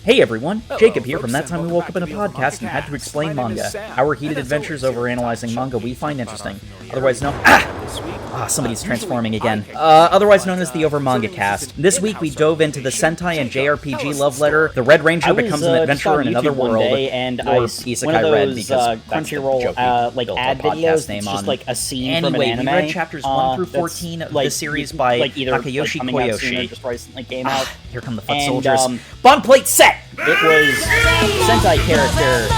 Hey everyone, Jacob here from That Time We Woke Up in a Podcast and had to explain manga. Our heated adventures over analyzing manga we find interesting. Otherwise known— somebody's transforming again. Otherwise known as the Over Manga Cast. This week we dove into the Sentai and JRPG love letter, The Red Ranger becomes an adventurer in another world, and or Isekai Red because Crunchyroll ad videos, it's just like a scene from an anime. We read chapters 1 through 14 of the series by Takayoshi Koyoshi. Just recently came out. Here come the foot soldiers. Bond plate set! It was a Sentai character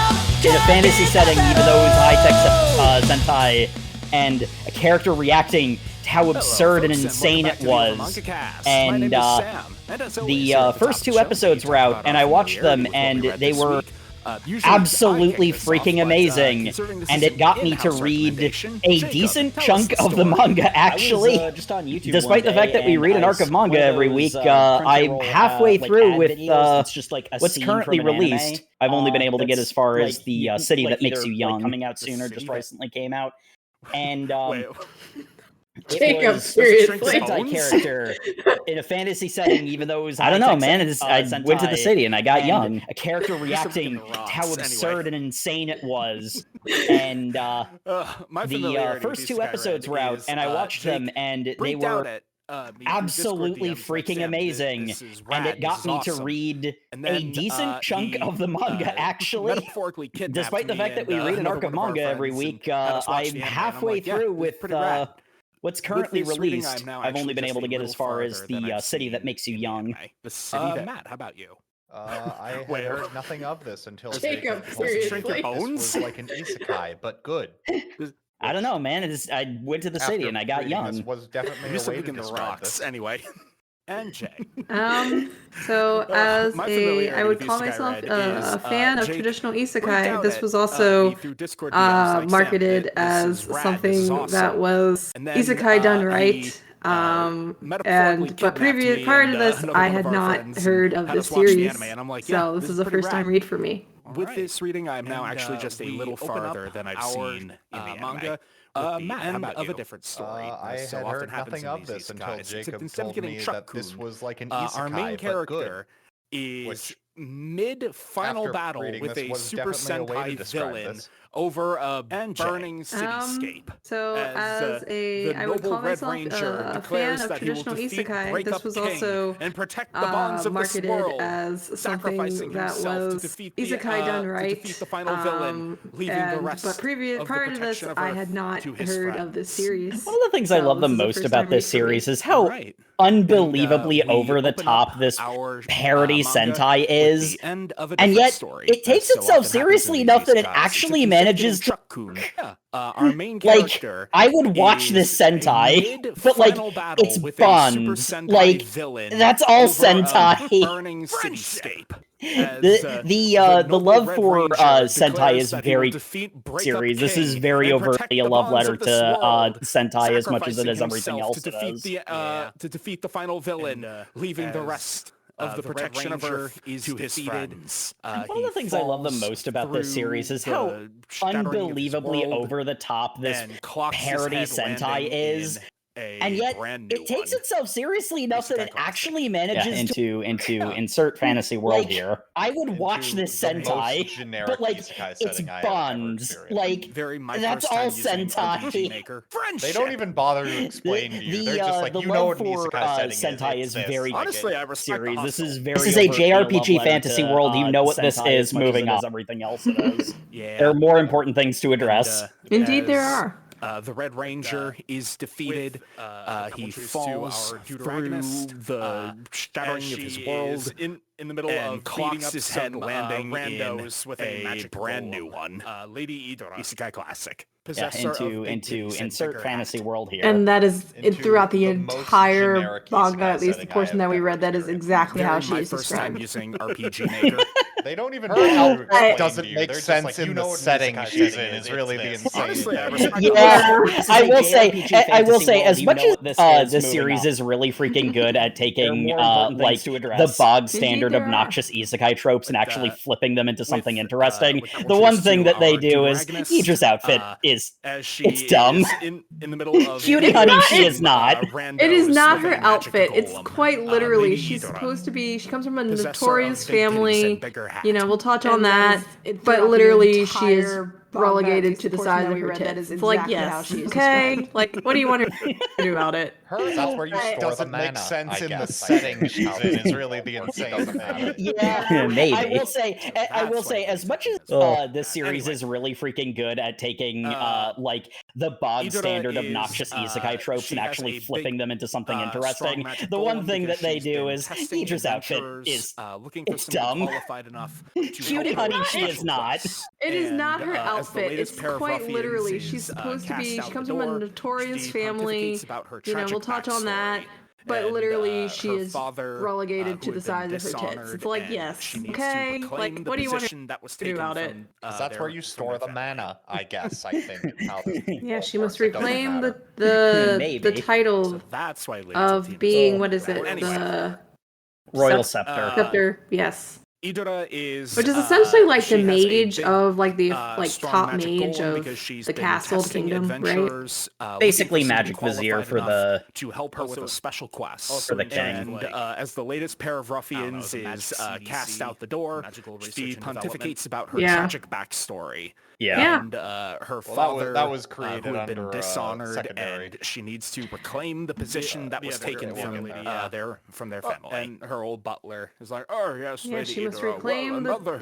in a fantasy setting, even though it was high-tech Sentai, and a character reacting to how absurd and insane it was. And the first two episodes were out, and I watched them, and they were absolutely freaking amazing, and it got me to read a decent chunk of the manga, actually. Despite the fact that we read an arc of manga every week, I'm halfway through with what's currently released. I've only been able to get as far as the City That Makes You Young. Coming out sooner, just recently came out. And Jacob, seriously. Sentai character in a fantasy setting, even though it was I don't know, man. I went to the city and I got young. A character reacting to how absurd and insane it was. And the first two episodes were out, and I watched them, and they were absolutely freaking amazing. And it got me to read a decent chunk of the manga, actually. Despite the fact that we read an arc of manga every week, I'm halfway through with what's currently released. I've only been able to get as far as the City That Makes You Young. Matt, how about you? I had heard nothing of this until Jacob, seriously. seriously. This was like an isekai, but good. I don't know, man. I went to the city and I got young. This was definitely a way to describe this. Anyway. And Jay. So as I would call myself a fan of traditional isekai. This was also marketed as something that was isekai done right. But prior to this, I had not heard of this series, so this is a first time read for me. With this reading, I'm now actually just a little farther than I've seen in the manga. Matt, how about of a different story. I had heard nothing of this until Jacob told me that this was like an isekai, our main character but is mid-final battle with a Super Sentai villain over a burning cityscape. I would call myself a fan of traditional isekai. This was also marketed as something that was isekai done right. But prior to this, I had not heard of this series. One of the things I love the most about this series is how unbelievably over the top this parody Sentai is, and yet it takes itself seriously enough that it actually manages to our main character I would watch this Sentai, but it's Buns. That's all Sentai. Burning cityscape. The love for Sentai is very serious. This is very overtly a love letter to Sentai as much as it is everything else it is. To defeat the final villain, leaving the rest of the protection of Earth to his friends. One of the things I love the most about this series is how unbelievably over the top this parody Sentai is. And yet, it takes itself seriously enough that it actually manages to insert fantasy world here. I would watch this Sentai, but it's Buns. That's all Sentai. They don't even bother to explain to you. They're just like, you know what an isekai setting Sentai is very honestly, I respect serious. This is a JRPG fantasy world. You know what this is. Moving on. Everything else it is. There are more important things to address. Indeed, there are. The Red Ranger is defeated. He falls through the shattering of his world in the middle of clocks his head landing randos with a brand new one. Lady Idora Isekai Classic. Into insert fantasy world here. And that is throughout the entire manga, at least the portion that we read, that is exactly how she is described. Using RPG Maker. They don't even Her know outfit it doesn't make sense in the setting she's in. Is really the insane Honestly, I thing. respect Yeah, This is I a will say, JRPG I will fantasy say, world, as you much know what as this this is series moving is really freaking good at taking, more important like, things to the address. bog standard there are. obnoxious isekai tropes and actually flipping them into something with, interesting, with the one thing that they our do is Dragonist, Idra's outfit is as she it's dumb. is in the middle of Cutie honey, she is not. It is not her Randos outfit. with a It's magic quite golem. literally. Lady She's Idora, supposed to be. She comes from a possessor notorious of big titties family. and bigger hat. You know, we'll touch on And that. that is- But throughout the literally, she is entire relegated to the portion size that of we her read, that tits. is It's like, exactly how yes, she is okay. described. Like, what do you want her to do about it? Her That's where outfit you store doesn't the make mana, sense I in the guess, setting she's in is really the insane thing. Yeah, Maybe. I will say, That's why as much as Oh. this series Anyway. is really freaking good at taking like the bog Idora standard is, obnoxious isekai tropes she and has actually a flipping big, them into something strong interesting, magic the one golem thing because that they she's do been is testing Idra's outfit adventurers, is looking for it's someone dumb. qualified enough to Cutie help her honey, with she is special not. quests. It is not her And, as the outfit. latest It's pair of quite ruffians literally. is, She's supposed to cast be. out She the comes from a door. notorious She family. pontificates about her You know, we'll tragic touch on that. backstory. But And, literally, she her is father, relegated to who the had been size of her tits. It's dishonored, like, and yes, she needs okay. to reclaim Like, the what do you want her position that was to do taken about it? from, That's where you from store their the family. mana, I guess, I think. How this Yeah, she works. must It doesn't reclaim matter. the Maybe. title So that's why Lady of Tatiana being is what is it? Anyway, The Royal Scepter. Scepter. Scepter. Yes. Idora is, Which is essentially like the she has a mage big, of like the like strong top magic mage golem of because she's the been castle, the testing kingdom, right? adventurers, Basically looking for Magic someone Vizier qualified for enough the to help her with a special quest. for the king. And as the latest pair of ruffians is cast out the door, she pontificates about her Yeah. tragic backstory. Yeah. Yeah. And her Well, father, that was created who had been under, dishonored, secondary. and she needs to reclaim the position that was taken from their family. And her old butler is like, "Oh yes, Yeah, Lady she must Idora, reclaim well, another,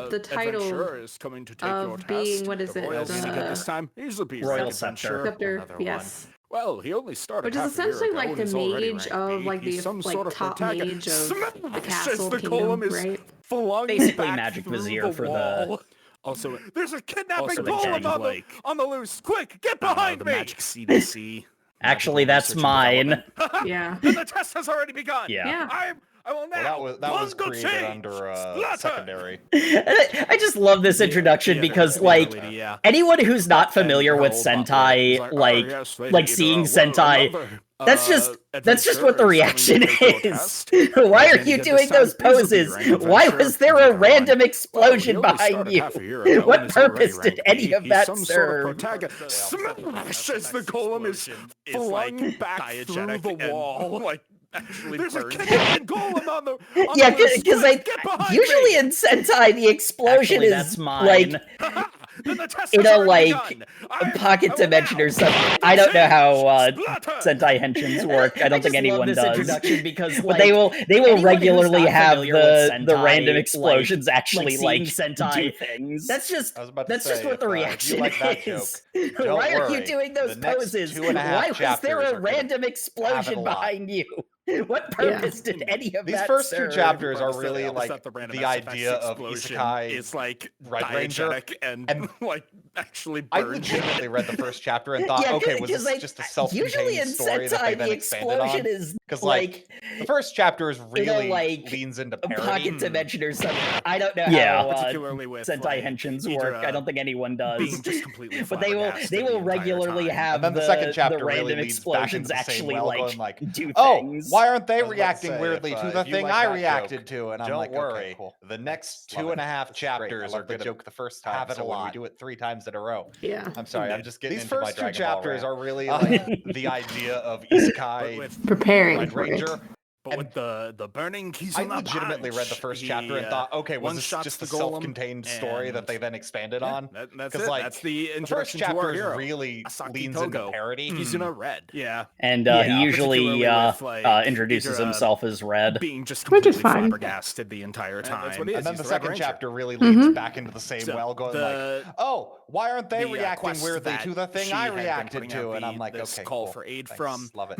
the title adventurer is coming to take your of being test. what is The it? royal The secret this time. He's a piece Royal of adventure. Scepter. Scepter. Yes. Well, he only started Which is half a year essentially ago like and the he's already mage ranked of B. like He's the some sort of top protagonist. mage of the Smashes castle, the kingdom, golem is right? flung Basically back Magic through Vizier the for the- wall. Also, there's a kidnapping also the golem king. on the loose. Quick, get behind the me! Magic CDC. Actually, Magical that's Research and mine. Development. Yeah. Then the test has already begun. Yeah. Yeah. I will now. Well, that was plunge created change. under Splatter. secondary. I just love this introduction because, like, yeah. anyone who's not familiar And with her old butler Sentai, is like, "Oh, like, yes, Lady like Idora, seeing well, Sentai, another, that's just adventurer what the is reaction coming to take your is. test. Why are And you this doing time, those he's a B poses? rank Why adventurer. was there a Another one. random explosion Well, he only behind started you? half a year ago What and is already purpose did ranked any B. of He's that some sort serve? of protagonist. Smashes the golem is like flung back through diegetic the and, wall. like actually There's a burned. kidnapping golem on the Yeah, loose. because Quick, get behind usually me. in Sentai the explosion Actually, is that's mine. like Then the test in has a already like begun. a pocket I will dimension now or something. plunge I don't know how change. Splatter. Sentai henshins work. I don't think just love anyone this does. introduction because, But like, they will anyone who's regularly not have familiar with the Sentai, random like- explosions actually seeing like Sentai, do things. That's just I was about to just say, what the if you reaction like that is. joke, don't Why are you worry. doing those The next poses? 2.5 Why was there chapters a are gonna random have explosion it a lot. behind you? What purpose did any of These that first two serve? chapters are really Almost like at the random the effects idea of explosion isekai. is like Red Ranger, diegetic and and like actually I burned. legitimately read the first chapter and thought, Yeah, okay, was 'cause, this like, just a usually in self-contained story that they Sentai then the expanded on? explosion is Because like the first chapter is really like, leans into a parody. pocket dimension or something. I don't know Yeah. how Particularly with Sentai like, henshins Idra work. I don't think anyone does. being just completely But they will flabbergasted the entire regularly time. have And then the second chapter the really random leads back into explosions the same actually well, like, going like, do oh, things. why aren't they I was about to reacting say, weirdly if, to if the you thing like I that reacted joke, to? And I'm don't like, worry. okay, cool. The next Love two it. and a half It's great. I chapters love are the gonna joke the first time. have it a So when we lot. do it 3 times in a row. Yeah. I'm sorry, I'm just getting These into my first two Dragon Ball chapters rant. are really like the idea of isekai, with Preparing Red for it. Ranger. But with the burning I Kizuna legitimately read the first chapter and thought, okay, was this one-shots just the a golem self-contained story that and- they then expanded on? That's 'Cause, it. like, That's the The first introduction to our chapter hero. really Asagaki leans into Tōgo. parody. Kizuna Red. Yeah. And Yeah, he usually particularly with, like, introduces Idra himself as Red. Being just Which is completely fine. flabbergasted the entire time. that's what he is. And then He's the the Red second Ranger. chapter really leads Mhm. back into the same So, well, going the- like, oh, why aren't they the, reacting quest weirdly that to the thing she I had been reacted putting to? out And I'm like, this okay, call cool. for aid Thanks. from Love it.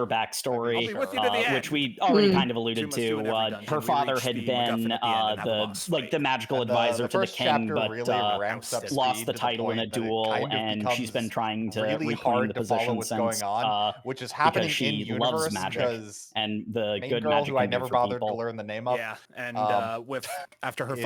her backstory, I'll be with you to the end. which we already kind of Two alluded must do in every to. dungeon. Her We father reach had the been MacGuffin at the end and have a boss the magical And advisor the to the first king, chapter but really ramps up lost speed the to title in a point that it duel, kind of and she's been becomes trying to really reclaim hard the to follow position what's since, going on, which is happening because she in loves universe magic because and the main good girl magic who I can do never for bothered people. to learn the name of Yeah, and after her is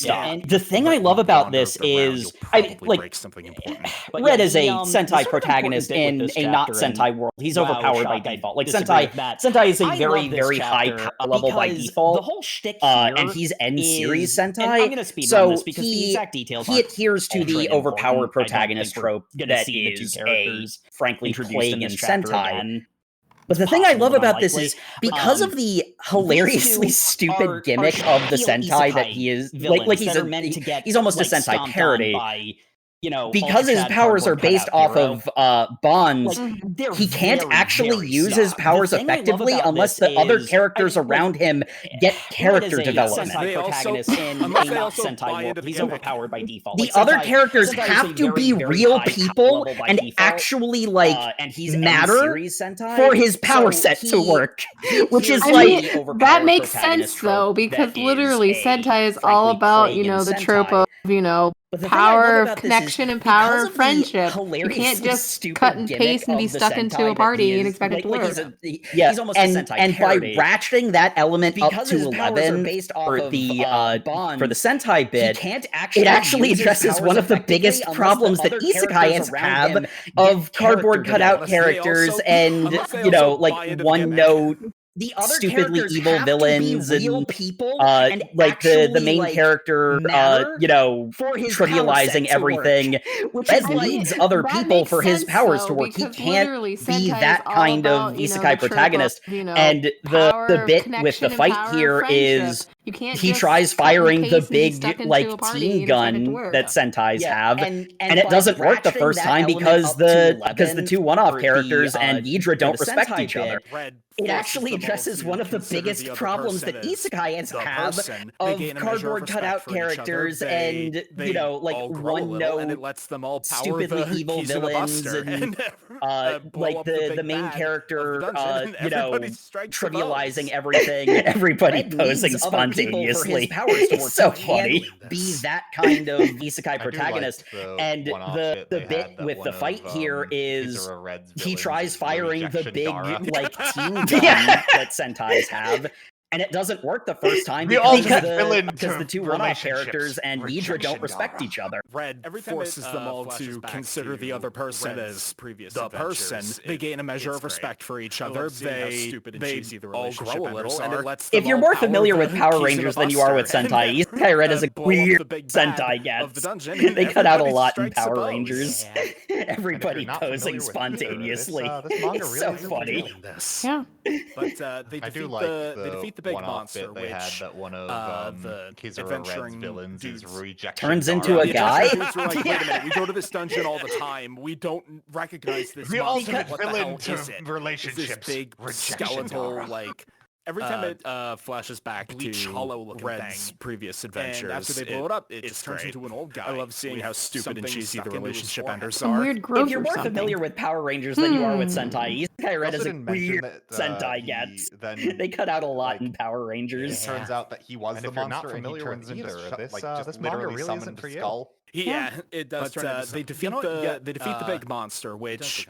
stuff. And the thing I love about this is, break something important. Red is a Sentai protagonist in a not Sentai world. He's overpowered by default. Like Sentai is a very, very high power level by default. The whole shtick and he's end series Sentai. And I'm gonna speed so run this because the exact details he adheres to the overpowered protagonist trope that see the two is characters frankly playing in Sentai. Again. But the thing I love about this is because of the hilariously stupid gimmick of the Sentai that he is, like he's almost a Sentai parody. because his powers are based off of bonds, he can't actually use his powers effectively unless the other characters around him get character development. He's overpowered by default. The other characters have to be real people and actually matter for his power set to work, which is that makes sense though, because literally Sentai is all about the trope of power of connection and power of friendship. You can't just cut and paste and be stuck into a party and expect it to work. He's almost a Sentai and by ratcheting that element up to 11 for the Sentai bit, it actually addresses one of the biggest problems that isekais have of cardboard cutout characters and one-note stupidly evil villains and people, the main character, trivializing everything. Red needs other people for his powers to work. He can't be that kind of isekai protagonist. And the bit with the fight here is he tries firing the big team gun that Sentais have, and it doesn't work the first time because the two one-off characters and Ghidra don't respect each other. It actually addresses one of the biggest problems that isekais have of cardboard cutout characters and one-note stupidly evil villains and the main character trivializing everything, everybody posing spontaneously. It's so funny. Be that kind of isekai protagonist, and the bit with the fight here is he tries firing the big team gun that Sentais have, and it doesn't work the first time because the two one-off characters and Ghidra don't respect each other. Red forces them all to consider the other person as the person. They gain a measure of respect for each other. They all grow a little, and it lets them If you're more familiar with Power Rangers than you are with Sentai, Isekai Red is a weird Sentai gets. They cut out a lot in Power Rangers. Everybody posing spontaneously. It's so funny. Yeah. But they defeat the big monster, they had that one of the Kizuna Red's villains is rejection. Turns into a guy? Wait a minute, we go to this dungeon all the time. We don't recognize this monster. What the hell is it? Relationships. This big skeletal, every time it flashes back Bleach to hollow-looking Red's thing. previous adventures, And after they blow it up, it just just turns great. into an old guy. I love seeing how stupid and cheesy the relationship enders Some are. weird growth If you're or more something. familiar with Power Rangers than you are with Sentai, Isekai Red is a weird Sentai gets. They cut out a lot in Power Rangers. It turns out that he was And the if you're monster not and he familiar turns with into either, this this manga literally really isn't for you. Yeah, it does. But they defeat the big monster, which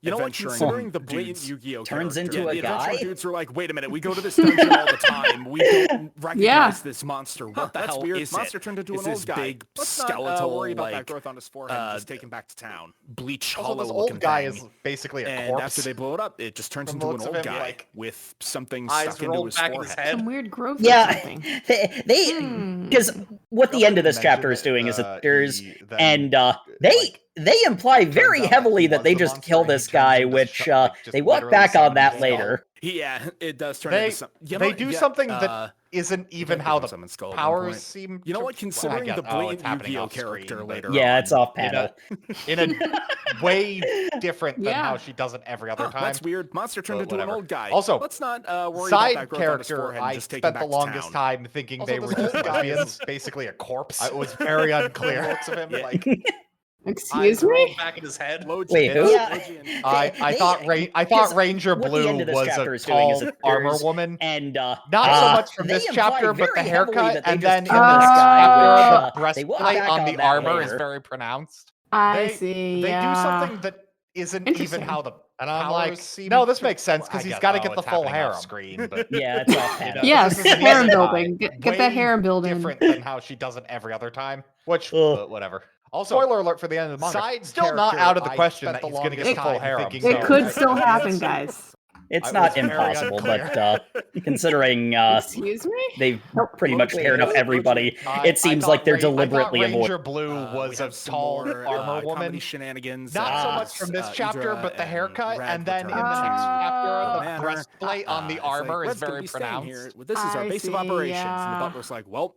considering the blatant Yu-Gi-Oh turns character, into a the guy. adventure dudes were like, wait a minute, we go to this dungeon all the time. We don't recognize this monster. What the hell weird. is Monster it? turned into It's an this old guy. big Let's not, skeletal, worry about that growth on his forehead. Just take him back to town. Bleach Also, hollow this looking old guy thing. is basically a And corpse. after they blow it up, it just turns From into the an looks of old him, guy with something eyes stuck into rolled his back in forehead. his head. Some weird growth or Yeah, something. they because what the end of this chapter is doing is and they imply very heavily that they just kill this guy, which they walk back on that later. Yeah, it does turn They into some. they do something that isn't even how the powers seem. You know to- what? Considering I the guess- oh, it's blatant happening Yu-Gi-Oh off screen, character but- later. Yeah, on. it's off panel. in a way different than Yeah. how she does it every other time. That's weird. Monster turned But into an whatever. old guy. Also, let's not worry about Side that growth on his character, forehead and I just take him spent back the to longest town. time thinking Also, they were this just old guy lesbians, basically a corpse. It was very unclear. Looks of him, Excuse me? back in his head. Wait, who? I thought Ranger what the Blue end of this was chapter a is doing is tall it armor appears- woman. And Not so much from they this imply chapter, but the very heavily haircut, that they and just then in killed the this guy, chapter, which, the they walk breastplate back on on the that armor is later. very pronounced. I They- see. They Yeah. do something that isn't even Interesting. how the And I'm powers like, seem. No, this makes sense because he's got to get the full harem. screen, but Yeah, it's off panel. Yes, This is an harem isekai. building. Get that Way harem building. different than how she does it every other time. Which, Ugh. whatever. Also, spoiler alert for the end of the manga. Side Still not character, out of the I question spent that the he's going to get the longest full time harem. thinking It so. could still happen, guys. It's I not was very impossible, unclear. but considering Excuse me? they've pretty much paired up everybody, it seems like they're deliberately Ranger avoiding. Blue was a tall armor woman. Shenanigans. Not so much from this chapter, but the haircut, and then in the next chapter, the breastplate on the armor is very pronounced. This is our I base of see, operations. And yeah. the butler's like, well,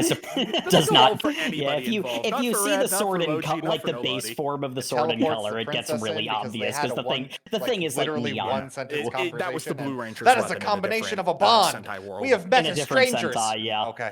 does go not. for anybody Yeah, if you involved. if Not you for see Red, the not for sword in Loki, not like for the base nobody. form of the sword in Teleports color, the it gets princess really in because they obvious had because a the thing is like literally neon. one sentence conversation. That was the Blue Ranger's That is a weapon in combination of different, a bond. Sentai world. We have met In a as different strangers. Sentai, yeah. Okay.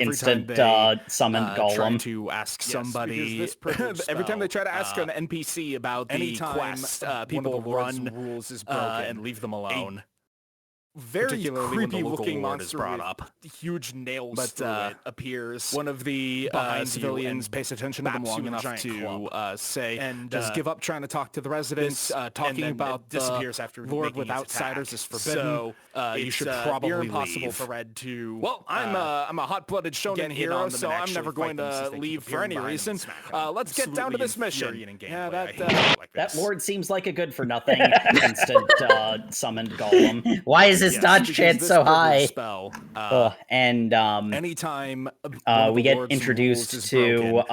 instant summoned try golem. to ask somebody every time they try to ask an NPC about the quest, people run and leave them alone. very creepy-looking monster brought up. Huge nails But through it appears. one of the civilians pays attention to them long enough to say, and just give up trying to talk to the residents. Talking about disappears after Lord making with his outsiders attack. is forbidden. So you should it's, probably near impossible leave. for Red to. Well, I'm a hot-blooded shonen get in hero, on them so and I'm actually never going fight them to since they keep leave for appearing any behind them reason. and smack them. Let's get down to this mission. Infuriating Yeah, gameplay. I hate that games like That this. lord seems like a good for nothing instant summoned golem. Why is his Yes, dodge because chance this so privilege high? Spell, And anytime we get introduced to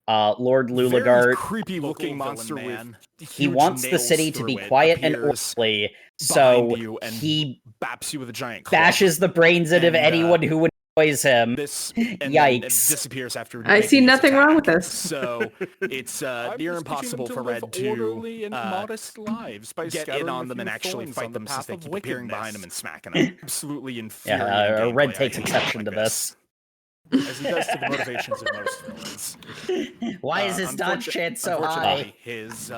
Lord very Lulagart. creepy-looking monster man. He wants the city to be quiet and orderly, so he baps you with a giant claw. bashes the brains out of And, anyone who would noise him. This Yikes. Disappears after. I see making its nothing wrong with attack. this. So it's near impossible for Red to orderly and modest lives by get in scattering on a them few and actually thorns fight on the them path since they of keep appearing wickedness. behind them and smacking them. Absolutely infuriating. Yeah, gameplay. Red I takes hate exception to games like this. as he does to the motivations of most villains. Why is his dodge chance so high? Unfortunately, his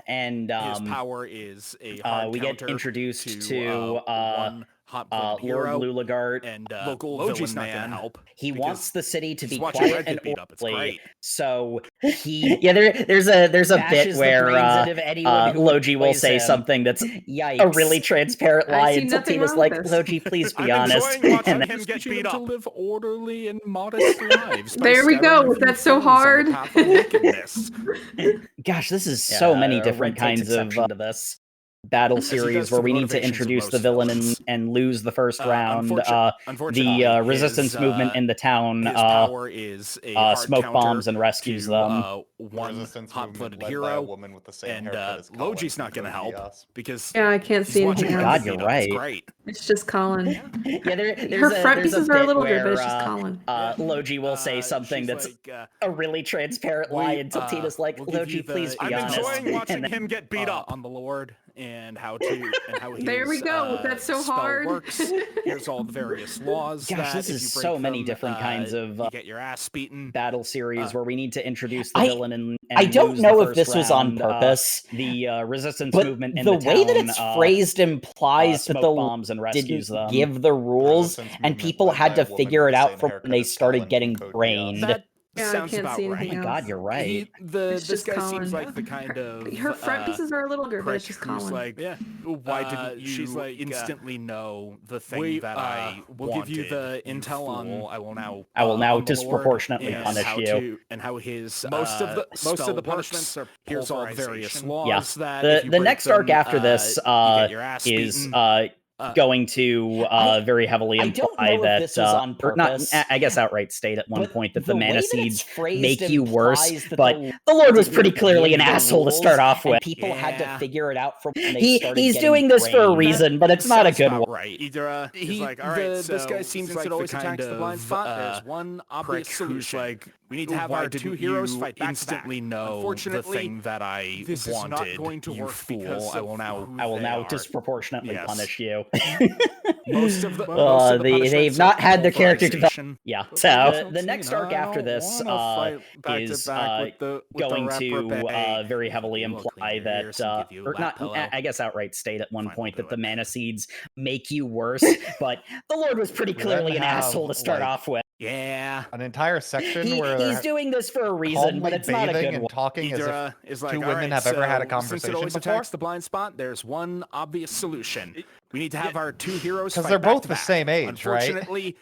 And his power is a hard we get counter introduced to one hot-blooded Lord hero Lulagart. and local Logi's villain not gonna man. help. He because wants the city to be he's watching quiet Red and get beat up. It's orderly, great. so he Yeah, there's a bit bashes the where brains out of anyone who Logi will plays say him. something that's Yikes. a really transparent I lie see until nothing Tina's wrong like, with this. Logi, please be I'm honest. enjoying watching And then, him get Teaching beat them to up. live orderly and modest lives. by There we scattering go. a few That's so thorns on the hard. path of wickedness. gosh, this is so many Red different takes kinds of exception to this. battle he series does where to we need to motivations of introduce the most villain villains. and lose the first round. Unfortunately, The his, resistance movement in the town his power is a hard smoke counter bombs and rescues to, them. one Resistance hot-blooded movement led by a hero, woman with the same and haircut as Colin Logi's not from going to Code help Geass. because Yeah, I can't he's see watching anything Red else. God, you're beat up. It's right. great. It's just Colin. Yeah, there's Her front there's pieces a are a bit little where, good, but it's just Colin. Logi will say something she's that's like, a really transparent lie until Tina's like, we'll give Logi, you the- please be I'm honest. enjoying watching And then- him get beat up on the Lord and how his There we go. That's so spell hard. works. Here's all the various laws. Gosh, that this if is you so break many them, different kinds of you get your ass beaten. battle series where we need to introduce the I- villain and I don't lose know the if first this was on round, purpose, The resistance but movement in the the way that town, it's phrased implies that smoke the bombs and rescues didn't them. give the rules, Resistance and movement people led had by to a woman figure with it the out same from haircut when they as started Colin getting from Code Geass. brained. That Yeah, I sounds can't about see right. anything God, else. you're right. It's This just guy Colin. seems like the kind of Her front pieces are a little good, but prick it's just who's Colin. like, why didn't you she's like, instantly know the thing that I will give you wanted, the intel fool? on- I will now I will now on the Lord disproportionately and punish how you. to- and how his Most of the spell punishments works. are Here's all the various pulverization. laws that The if you the break next arc them, after this you get your ass is beaten. going to very heavily I don't imply know if that this was on or not, purpose, I guess outright state at one but point that the the way mana that it's seeds phrased make you worse, implies that but the the Lord was didn't pretty clearly an give the asshole to rules, start off and with. people had to Yeah. figure it out from when they started He's getting doing this for a brained. reason, but it's not a Sounds good about one. right. Either He's he's like, all right, this guy seems since like it the always kind attacks the blind of, spot. There's one prick obvious who's solution. like, We need to have why our two didn't heroes you fight back instantly to back. know Unfortunately, the thing that I this is not wanted, going to you work fool. because I will of now who I will they now are. disproportionately Yes. punish you. Most of the they've punishments not are had their character pulverization. Yeah, The, so the next arc after this is going to very heavily imply that, or not, I guess outright state at one Fine, point we'll that do the it. mana seeds make you worse, but the Lord was pretty We clearly then an have, asshole to start like, off with. Yeah. An entire section where He's they're doing this for a reason, calmly but it's not a bathing good and one. talking as if Idra is like, two all women right, have ever had a so conversation since it always before. attacks the blind spot, there's one obvious solution. We need to have our two heroes because fight they're back both to the back. same age, right? Unfortunately,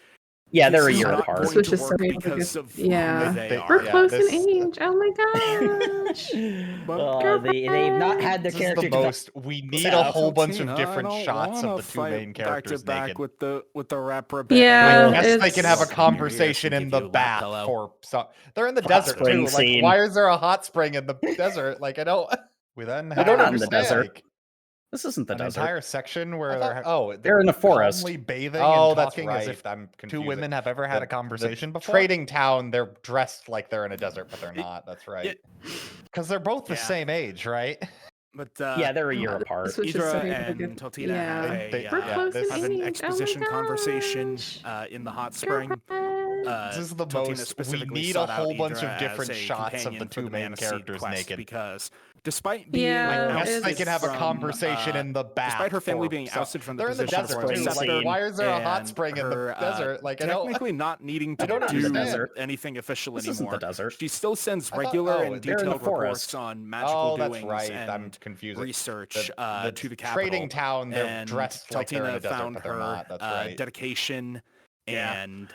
Yeah, they're a this is year not apart. going This was to just so work many because of yeah. who they We're are. Yeah, close this- in age. Oh my gosh. They've not had their This is character the most. We need So- a whole bunch of Tina, different I don't shots wanna of the two fight main back characters to back naked. with the reprobate. Yeah, I guess they it's- can have a Walk in your ears conversation and in give the you a lap bath pillow. for so they're in the Hot desert spring too. Like, scene. why is there a hot spring in the desert? Like, I don't. We then have They're not in the like, desert. This isn't the an desert. entire section where They're they're in the forest. calmly bathing Oh, and that's talking right. as if I'm two confusing. women have ever had The- a conversation the before. trading town, they're dressed like they're in a desert, but they're It- not. That's right. Because they're both the Yeah. same age, right? But Yeah, they're a year This apart. was just so Idra many and good- Totina yeah. have, They- We're yeah, close this- in have an age. exposition Oh my conversation gosh. in the hot spring. Girlfriend. this is the most. We need a whole bunch of different shots of the two main characters naked. Because despite being Yeah, I guess they it's- can have a conversation in the bath. despite her family for being some- ousted from the they're in the position of desert royal too. Like, scepter, why is there a hot and spring in the her, desert? Like, I don't. technically not needing to I don't do understand. anything official This anymore. isn't the desert. She still sends I thought- regular oh, and they're in the detailed forest. reports on magical Oh, that's doings right. and I'm confused. research The to the capital. trading town, they're And dressed like they're in a Taltina desert, found but they're her not. That's right. dedication and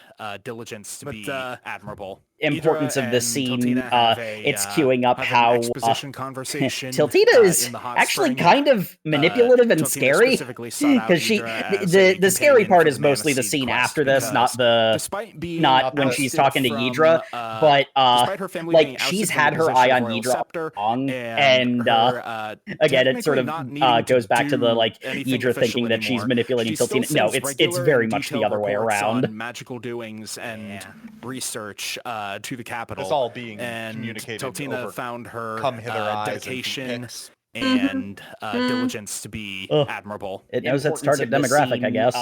diligence to be admirable. Importance Idra of this and scene, Taltina have a, it's queuing up have an how exposition conversation. Tiltina is in the hot actually spring. kind of manipulative and Taltina scary. specifically sought out Because she, Idra as a the scary companion part for is the mostly the Mana Seed scene quest after this, not because the despite being not when she's ousted talking to from, Ydra, but despite her family being like ousted she's from had the her position eye of on royal Ydra scepter, long, and her, again, it sort technically of not needing goes to back to the do like anything Ydra official thinking that she's anymore. manipulating She still Tiltina. No, sends it's regular very and much the detailed other way reports around. on magical doings and research to the capital. It's all being and communicated Taltina over found her come hither eyes and dedication pics. and diligence to be Ugh. admirable. It knows its target Importance of this demographic, I guess.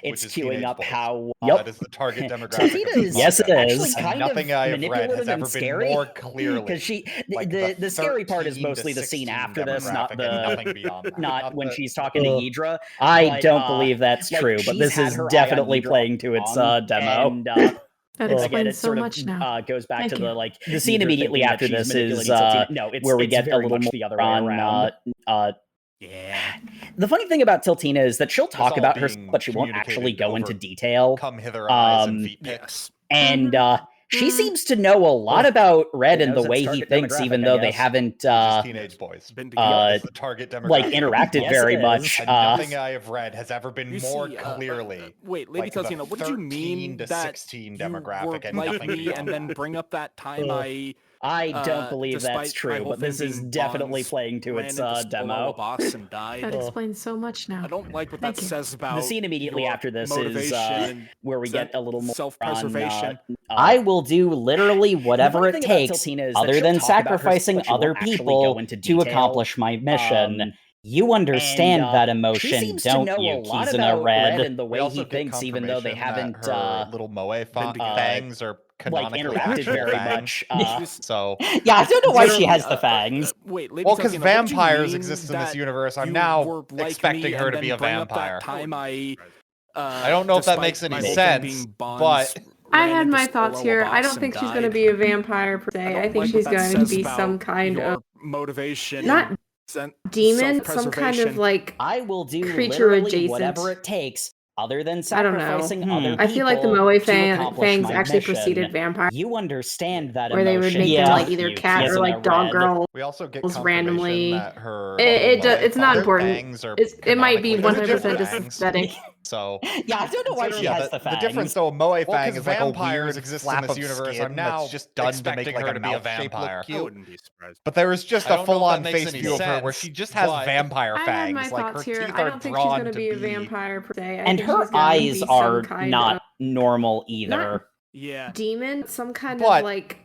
It's Which is queuing teenage up boys. how That is the target demographic. Taltina of this is Yes, it manga. is. actually And kind nothing of I have read has manipulative ever and been scary. more clearly. Because she, like the scary part is 13 to mostly the scene 16 after this, not demographic and the nothing beyond that. not when the- she's talking to Ydra. I But, don't believe that's like, true, but she's this had is her eye on definitely Ydra playing to its on, demo. and, That again, explains it so sort of much now. goes back Thank to you. the like The scene Ydra immediately thinking that after she's this is manipulating Taltina. No, it's where we it's get a very little much more the other way on around. Yeah. the funny thing about Tiltina is that she'll talk all about her, being but she won't actually go into communicated detail. Come hither eyes and Um, feet pics. And she Mhm. seems to know a lot about Red It and the knows its way he target thinks, demographic, even I though they guess. haven't Which is teenage boys. Been It's the target demographic. like interacted Yes, very it is. much. And nothing I have read has ever been You more see, clearly. wait, Lady like the Taltina, what did you 13 mean to that 16 you demographic were and like nothing me beyond and then that. bring up that time I don't believe despite that's my true, whole but this thing is being definitely bonds, playing to ran its into Solo, demo. a boss, and died. That explains so much now. I don't like what Thank that you. says about The scene immediately your after this is motivation where we get a little more self-preservation. I will do literally whatever funny it thing about takes, Tiltina is that other she'll than talk about her, sacrificing but she won't other actually people go into to detail. accomplish my mission. You understand and, that she emotion, seems to don't know you, a lot Kizuna about Red? Red and the We way also he get thinks, even though they confirmation haven't that her little moe fangs are like canonically interacted actual very fangs. much. So Yeah, I don't know why she Literally, has the fangs. Wait, Lady well, because Taltina, what did you vampires mean exist in this that universe, I'm you now were like expecting me her and to be then a bring up that vampire. time I don't know if that despite makes any my whole thing sense, being bonds, but I ran had into my Solo, thoughts a here. I boss, don't and think she's going to died. be a vampire per se. don't I think like she's what that going to says be about some kind your of motivation, not and demon, some kind of self-preservation. like I will do creature literally adjacent. whatever it takes, other than I don't know. sacrificing other people I feel like the Moe to fangs accomplish my actually mission. preceded vampire, You understand that where they would emotion, make don't them like either you, cat or Kizuna like dog Red? girl. we also get Was confirmation randomly- that her It's not important. fangs are It might be canonically 100% just fangs. aesthetic. So Yeah, I don't know why she yeah, has the fangs. difference though, Moe Well, fang 'cause is like a vampires weird exist flap in this of universe. skin I'm now that's just done to make expecting like her a to be a mouth shape vampire. look I cute. wouldn't be surprised. But there was just I a don't know if full-on that makes face any view of her where sense, she just has but vampire I had my fangs. Like her thoughts here. teeth I are don't think she's drawn going to be a be vampire per se. I And think her she's going to eyes be are some kind not of normal either. Yeah. demon, some kind But of like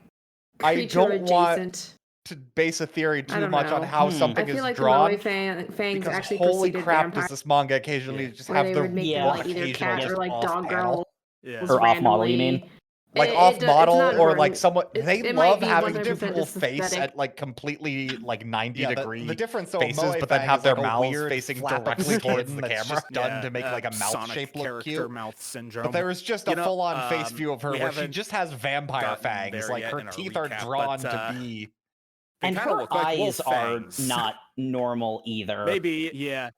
I creature don't want adjacent. to base a theory I too don't much on know. how I something I feel is like drawn. the Moe fangs Because actually holy preceded crap, vampire, does this manga occasionally just where have they the would make Yeah. them like either occasional cat or just like off dog panel. girl. Yeah. was Or off model, you randomly- mean? Like It- off it do- model it's not or like important. someone It- they it might love be having 100% people just face aesthetic. at like completely like 90 degree The difference though, faces, Moe but then fang have is their like a mouths weird facing flap of directly towards skin the that's camera, just done to make like a mouth Sonic shape look character cute. mouth syndrome. But there was just You a know, full-on face view of her we where she haven't just has vampire gotten fangs. there Like yet her in our teeth are recap, drawn but, to be. They And kinda her look like wolf eyes are fangs. not normal either. Maybe, yeah.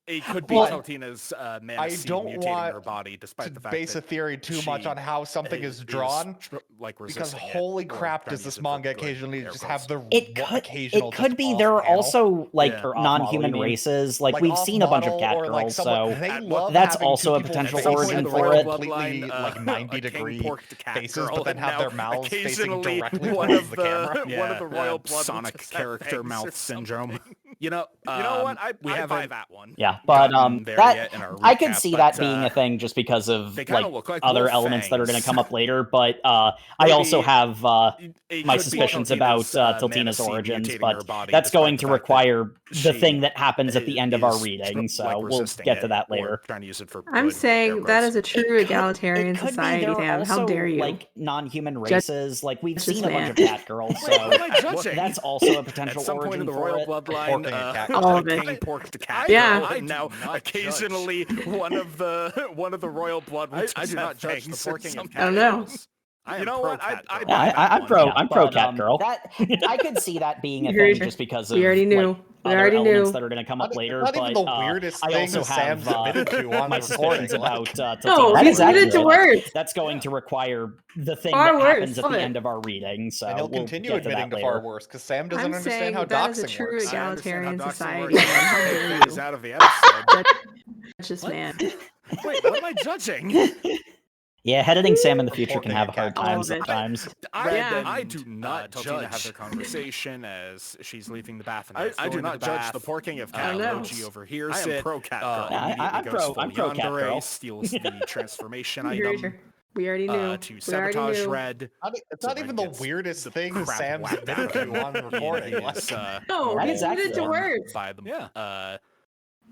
It could be But Taltina's mana I seed don't mutating want her body, despite To the fact base a that theory too much she on how something is drawn, like because resisting it, holy or crap, trying does to this use it for manga good occasionally air just quotes. have the It occasional could just be off there are panel. also like Yeah. Or off-model, non-human you mean? races. Like Like we've seen a bunch of off-model cat or like girls, someone, so they At love that's having also a people potential face origin at, for like, it. completely like 90 a king degree porked cat faces, girl, but then and have now their mouths facing occasionally directly one towards of the camera. one of the royal bloodlines Sonic just have character fangs mouth or syndrome. something. You know what? We have buy that one. Yeah, but that I could recap, see but, that being a thing just because of they kinda look like other wolf elements that are going to fangs. come up later. But I also Maybe have my could be suspicions about Tiltina's Manasee origins, mutating but her body that's despite going the to fact that require the she thing that happens at the end of our is, reading. So like, we'll resisting get to it that or later. trying to use it for I'm good, saying air that quotes. is a true egalitarian It could society, be. There are Dan. How also dare you? like non-human Judge races. Like we've this seen a bunch man. of cat girls, so What am I judging? that's also a potential At some point in origin the for royal it. bloodline, Porking a cat. All of it. king porked a cat Yeah. girl, and now occasionally one of the royal blood will I do not judge the fangs porking and of some I don't know. girls. You know what? I Yeah, buy that I'm one. pro. Yeah, I'm pro but, cat girl. that I could see that being a Very thing true. just because We of already knew. like, We other already elements knew. that are going to come up later. Not but even the weirdest I thing also Sam's have admitted to on my recording. suspicions about No, Tiltina. he Is admitted to accurate. worse. That's going to require the thing Far that worse. happens at Love the it. end of our reading. So And he'll we'll continue get to admitting that to far later. worse because Sam doesn't I'm understand saying how that is a doxing true works. I understand how egalitarian doxing society. works. Dan. How dare Take things you? out of the episode. Judge this man. Wait, what am I judging? Yeah, editing Sam in the future Porking can a have a hard cat. time All of it. sometimes. I do not Tiltina judge. have their conversation as she's leaving the bath. And I do not judge the bath. porking of I cat. don't know. Logi overhears I am it. pro cat girl. Yeah, I'm immediately goes pro full cat yandere, girl. steals the transformation Very item true. We already knew. to We already sabotage knew. Red. It's So not Red even the gets weirdest the thing crap Sam's whacked admitted out of to on him recording. in Like, his, No, That he is admitted to accurate. worse. by the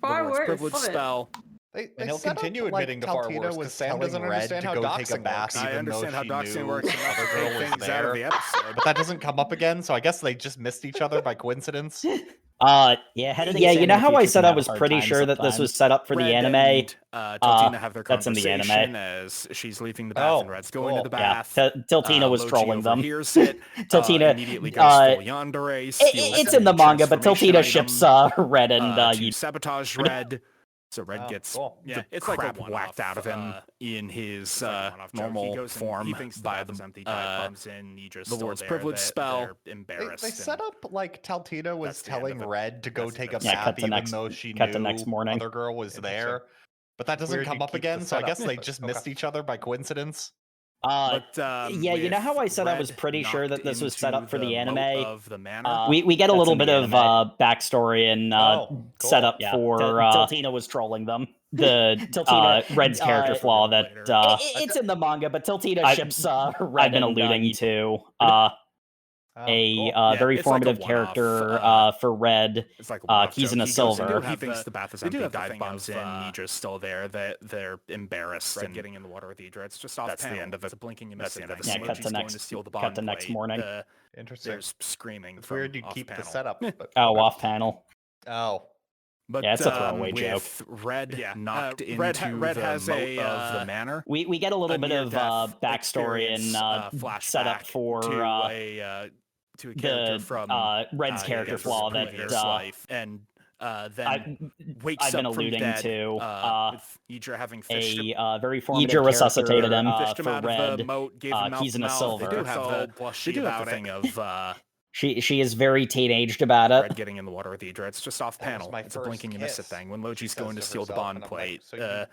Far Lord's worse. privilege Love it. spell. They And he'll set up, continue like, admitting to far Taltina worse was because Sam telling doesn't Red understand to how go take a doxing bath, works. I even understand though how she doxing knew works. other girl was Things out of the there. episode. But that doesn't come up again, so I guess they just missed each other by coincidence. Yeah, editing Yeah, Sam you know in the how I future said can I have a was hard pretty time sure that this was sometimes. set up for the Red anime? and, Tiltina have their that's in the conversation anime. as she's leaving the bath and Red's going to the Yeah, bath. Tiltina was Logi trolling them. overhears it. Tiltina, Immediately goes full yandere. Steals it's in the manga, but transformation Tiltina item, ships Red and to sabotage Red. So Red Oh, gets cool. the it's like a crap one-off, whacked out of him in his normal form by the Lord's privilege spell. They set up like Taltina was That's the end telling of it. Red to go That's take the a end of it. Yeah, bath even though she cut knew to next morning. other girl was there. But that doesn't Weird come you up keep the again, so I setup, guess they but just okay. missed each other by coincidence. Yeah, you know how I said I was Red pretty sure that this was set up for the knocked into anime? of the manor. We get a That's little in the bit of anime. backstory and Cool. setup Yeah, for Tiltina was trolling them. The Red's character flaw that it's in the manga, but Tiltina ships Red. I've been alluding to very it's like a formative one-off, character for Red. It's like a one-off joke. Kizuna He Silver. He thinks the bath is they do empty. have the Dive thing bombs of, in. Nidra's still there. They're embarrassed Red and getting in the water with Idra. It's just off that's panel. the end of it. It's a blinking you That's miss the it end of thing. it. Yeah, cut to Logi's going next- to steal the cut to bond next plate. morning. Interesting. There's screaming It's from weird you off keep the panel. setup. But Off panel. Oh. But Yeah, it's a throwaway joke. with Red knocked into Red the has moat a, of the manor. We get a little bit of near-death backstory and flashback setup for to a character the from Red's character flaw that previous life, and then wakes I've been up from alluding dead, to with Idra having fished him. very formative Idra resuscitated character, him. Fished him for out of Red. the moat, gave him mouth to Kizuna mouth. Silver. They do have the blushy they do have about the thing it. of She is very teenaged about it. Red getting in the water with Idra. It's just off That was panel. my It's a first blinking you miss it kiss, thing. When Logi's she going to says to steal the herself, bond and I'm like, plate, so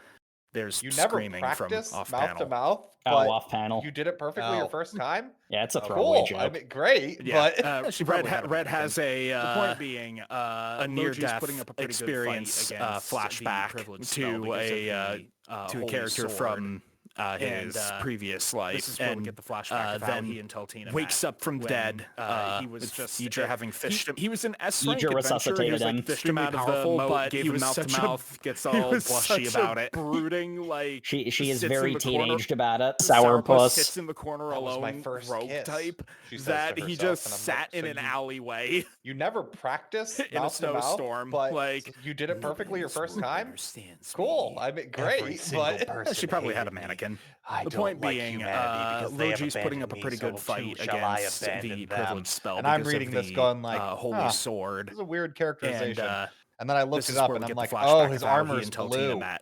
there's You never screaming from practiced off mouth to panel. mouth, Oh, but off panel. you did it perfectly your first time. Yeah, it's a throwaway Cool. joke. I mean, great, Yeah, but She Red, probably had a Red mannequin. has a The point being, a Logi's near-death putting up a pretty good fight experience against the flashback privilege spell to because of a the, to a holy character sword. from his previous life, This is where we and get the flashback of how then he and Taltina wakes met up from when, dead. he was with just Idra having fished him. He was an S rank Idra adventurer. He resuscitated was like him. Fished him out of the powerful, moat, but gave he him was mouth to such a mouth, gets all he was blushy such about a it. brooding like She is sits in very the corner. teenaged about it. Sourpuss Sourpuss. sits in the corner That was my alone, first rogue kiss, type. she says That to he herself, just and I'm sat like, in so an you- alleyway. you never practiced In a mouth to mouth, snowstorm, but like, you did it perfectly your first time. Understands Cool. me. I mean, Every great, single but person She probably had a hated me. mannequin. I The don't point like being, humanity because they have Logi's putting up a abandoned pretty me, good so fight too shall I against abandon the them. privilege spell. And I'm because reading of this the, going like, holy huh, sword. this is a weird characterization. And and then I looked this it is up, where and we I'm get the like, flashback oh, his of how he armor's and Taltina blue. met.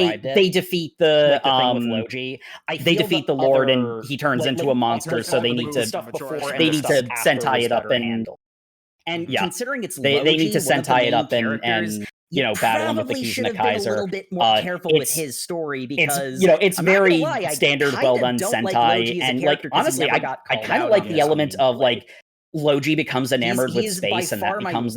described it. They defeat the thing with Logi. they defeat the Lord and he turns into a monster, so they need to Sentai it up and considering it's they need to Sentai it up and battle him with the Kizuna Kaiser. A little bit more careful with his story because it's very standard, well done Sentai, and honestly, I kind of like the element of Logi becomes enamored with space, and that becomes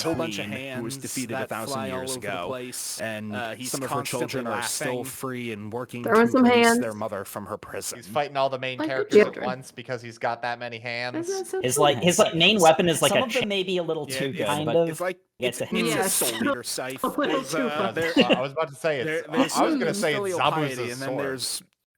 whole bunch of hands who was defeated 1,000 years ago, and some of her children are still free and working to release their mother from her prison. He's fighting all the main characters at once because he's got that many hands. His main weapon is like some a of them may be a little too good, kind but of. It's like It's it's a a soul eater scythe. a little too much. I was about to say it's. I was going to say it's Zabuza's and then sword. there's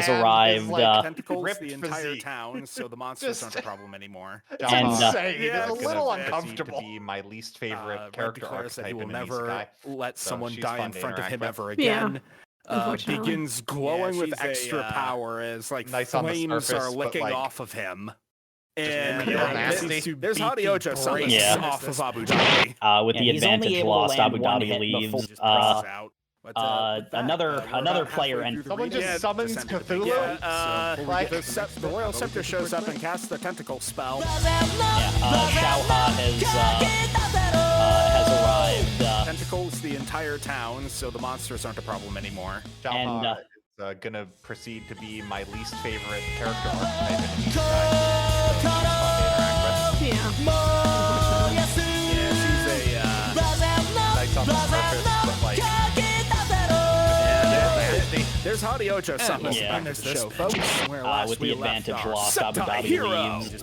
has arrived. Tentacles the entire physique. town, so the monsters aren't a problem anymore. And, saying, it is a gonna little proceed uncomfortable. To be my least favorite Red character declares that he archetype will in an never isekai. let So someone she's die fun in to front of him interact ever Yeah. again. Unfortunately. Begins glowing with she's extra power as like nice on the flames surface, are but, licking like, off of him. And real nasty. there's Hadi Ocho summons Yeah. off of Abu Dhabi. With the he's only advantage able to lost, land Abu one Dhabi hit leaves. before he Out. But, Another player and Someone just summons Cthulhu? The Royal Scepter shows up and casts the tentacle spell. Xiaoha has arrived. Tentacles the entire town, so the monsters aren't a problem anymore. Xiaoha is gonna proceed to be my least favorite character archetype in the Isekai. She's fun to interact with. Yeah. She's a Nice on the surface, but like... there's Hadi Ocho summons. Yeah. And there's this show, folks. With the advantage lost, Abu Dhabi leaves.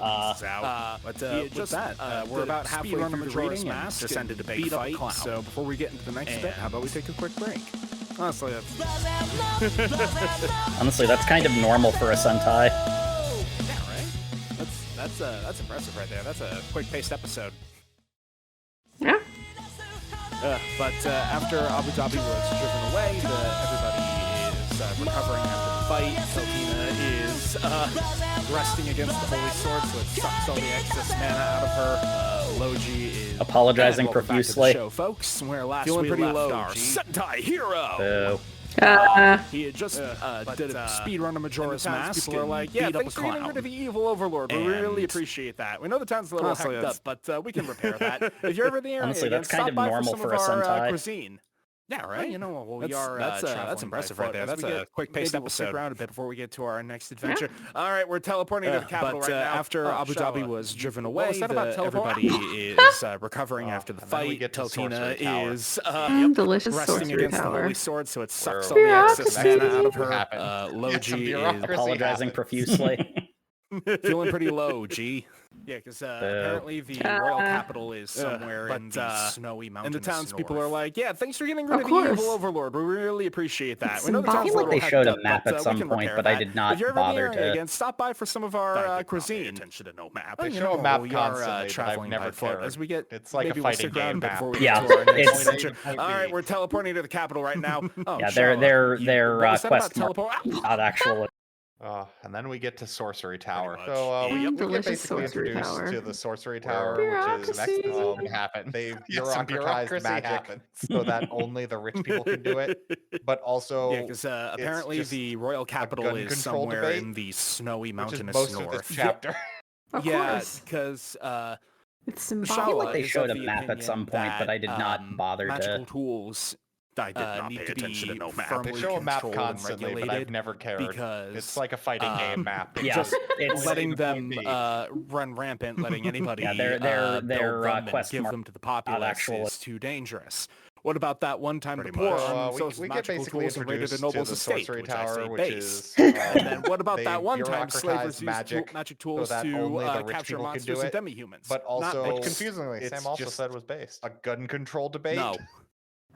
We're about halfway through the reading and descended to big fight. So before we get into the next bit, how about we take a quick break? Honestly, Honestly, that's kind of normal for a Sentai. yeah, right. That's impressive right there. That's a quick-paced episode. Yeah. But after Abu Dhabi was driven away, everybody is recovering after the fight. Teltina is resting against the Holy Sword, so it sucks all the excess mana out of her. Logi is Apologizing welcome back to the profusely. show, folks. Where last Feeling we pretty left low, our G. Sentai hero. Boo. He had just did a speed run of Majora's Mask. People are and like, yeah, beat up thanks a for getting clown. rid of the evil overlord. We really appreciate that. We know the town's a little Honestly, hacked up, but we can repair that. If you're ever in the area, Honestly, again, that's kind stop of by normal some for of a our, Sentai. cuisine. Yeah, right. You know, well, that's that's impressive right there. That's a quick-paced episode. We'll stick around a bit before we get to our next adventure. All right, we're teleporting to the capital right now. After Abu Dhabi was driven away, everybody is recovering after the fight. we get to Teltina Sorcery Tower. is Delicious resting sorcery against the tower. Holy Sword, so it sucks all the excess Bureaucracy. mana out of Some her. Logi is Apologizing profusely. feeling pretty low, G. Yeah, because apparently the royal capital is somewhere in the snowy mountains. And the townspeople are like, yeah, thanks for getting rid of the course. evil overlord. We really appreciate that. It's We know the I town's feel a like little they showed hacked a map up, at we some can point, repair but I that. did not If you're ever in the bother area to- again, stop by for some of our cuisine. Attention to no map. They You show know, a map we are constantly, but I've traveling never by foot cared. as we get. It's like a maybe we'll fighting stick around game bit map. before we Yeah, get to our next it's- adventure. All right, we're teleporting to the capital right now. Oh, Yeah, Charlotte, their what was that about quest mark, teleport? not actual. And then we get to Sorcery Tower. much. So we get Delicious basically Sorcery introduced Tower. to the Sorcery Tower, which is Bureaucracy. next happen. They bureaucratized magic so that only the rich people can do it. But also, Yeah, because apparently just the royal capital gun is control somewhere debate, in the snowy which is mountainous most north. of this chapter. Of Yeah, course. because It's I feel symbolic. like they is showed of a the map at some opinion point, but I did that, not bother magical to. tools I did not need pay to attention to be no map. firmly They show a map controlled and constantly, but I've regulated never cared. because, It's like a fighting game map. Yeah, just it's letting the them point be. run rampant, letting anybody Yeah, their build them and quest give mark- them to the populace actual- is too dangerous. What about that one time the Pretty poor much. on we social get magical basically tools and raided introduced a to noble's the estate, Sorcery which I say Tower, which base. is And then what about they that one time slavers bureaucratized used magic tools that to only the rich capture people can monsters do and it, demi-humans? but also Not confusingly, it's Sam also just said was based a gun control debate. No.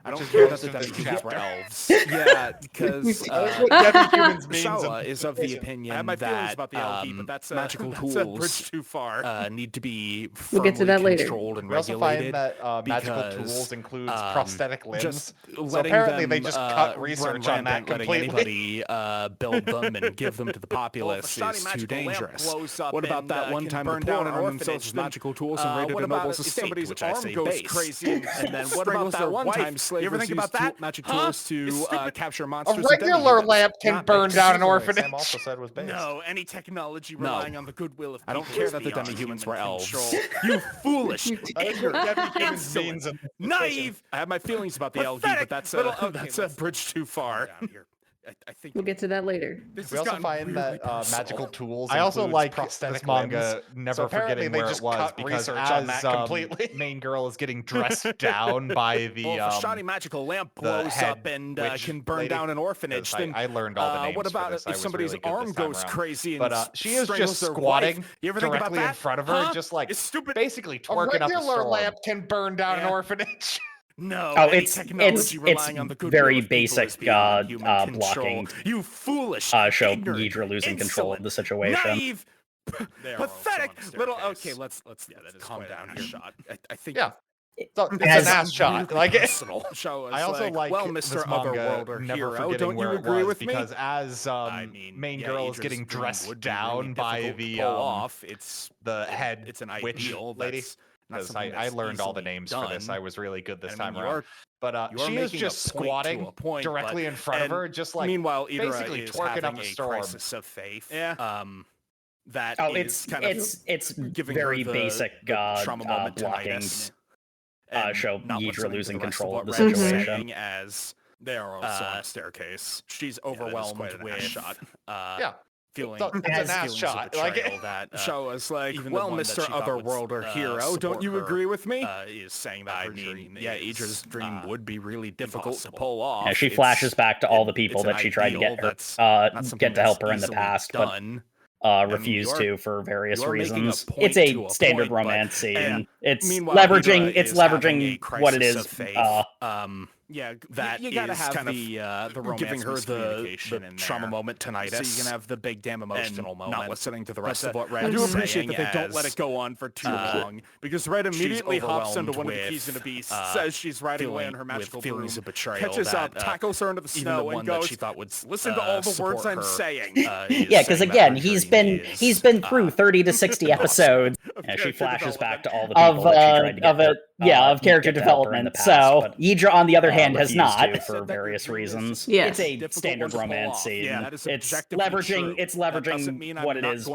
I don't is care that most the of this demi-humans were chapter. elves. Yeah, because That's what demi-humans means. Shawa is of the opinion I have my feelings that about the LP, but that's magical that's tools a bridge too far. need to be We'll get to that firmly later. controlled and We also regulated. find that magical because, tools includes prosthetic limbs. Just So letting apparently them, they just cut research on that letting completely. anybody build them and give them to the populace is too dangerous. What about that one time the poor armed themselves with magical tools and raided a noble's estate, which I say base. crazy And then what about that one time slavers used magic tools to capture A monsters and regular demi-humans? lamp can Not burn based. down an Sam orphanage. also said was based. No, any technology No. relying on the goodwill of I don't people care is that the beyond demi-humans human were elves. control. You foolish, That is what ignorant, demi-humans insolent, means in this naive. I have my feelings about the LV, Pathetic but that's little- a okay, that's a let's- bridge too far. Down here. I think We'll get to that later. this We has also gotten find really that personal. magical tools. I also includes like prosthetic this manga limbs. never So apparently forgetting they where just it was cut because research as on that completely. main girl is getting dressed down by the Well, if a shoddy magical lamp the blows head up and witch can burn lady. down an orphanage, then I learned all the names what for about this. I if was somebody's really good arm this time goes around. crazy and But she is strangles just their squatting wife? You ever think about directly in that? front of her, Huh? just like It's stupid. basically a twerking up a regular storm. lamp can burn down an Yeah. orphanage. No, Oh, any it's technology relying on the goodwill very of people is basic beyond human control. blocking. You foolish, Show ignorant, Yidra losing control of insolent, the situation. naive, They are also on pathetic the little. staircase. Okay, let's that is calm quite down a here. shot. I think Yeah. It's an ass shot. Like, personal. I also like well, this Mr. manga Otherworlder never hero, forgetting don't you where it agree was, with me? because as main girl is getting dressed down by the head witch lady. Because I learned all the names for this. I was really good this time around. But she is just squatting directly in front of her, just like meanwhile, basically is twerking up having a a storm. crisis of faith. Yeah. That it's kind of it's giving very her the basic trauma moment blockings. and Show not Yidra listening to losing the rest control of of the what Red is situation. saying as they are also on a staircase. She's overwhelmed with shot. feeling It's an ass shot. Like, that show us like, well, Mr. Otherworlder hero, don't you agree with me? Is saying that I mean, Idra's dream would be really difficult to pull off. Yeah, she flashes back to all the people that she tried to get to help her in the past, but refused to for various reasons. It's a standard romance scene. It's leveraging what it is. That you gotta have kind of the romance giving her the trauma moment tonight, so you can have the big damn emotional moment. Not listening to the rest of what Red is saying. I do appreciate that they don't let it go on for too long, because Red immediately hops into one of the Kizuna Beasts, says she's riding away on her magical broom, catches up, tackles her into the snow, and goes, "Listen to all the words I'm saying." Yeah, because again, he's been through 30 to 60 episodes. She flashes back to all the people that she tried to get of character development. So Yidra, on the other hand, has not for various reasons. Yes. It's a standard romance scene. It's leveraging what it is.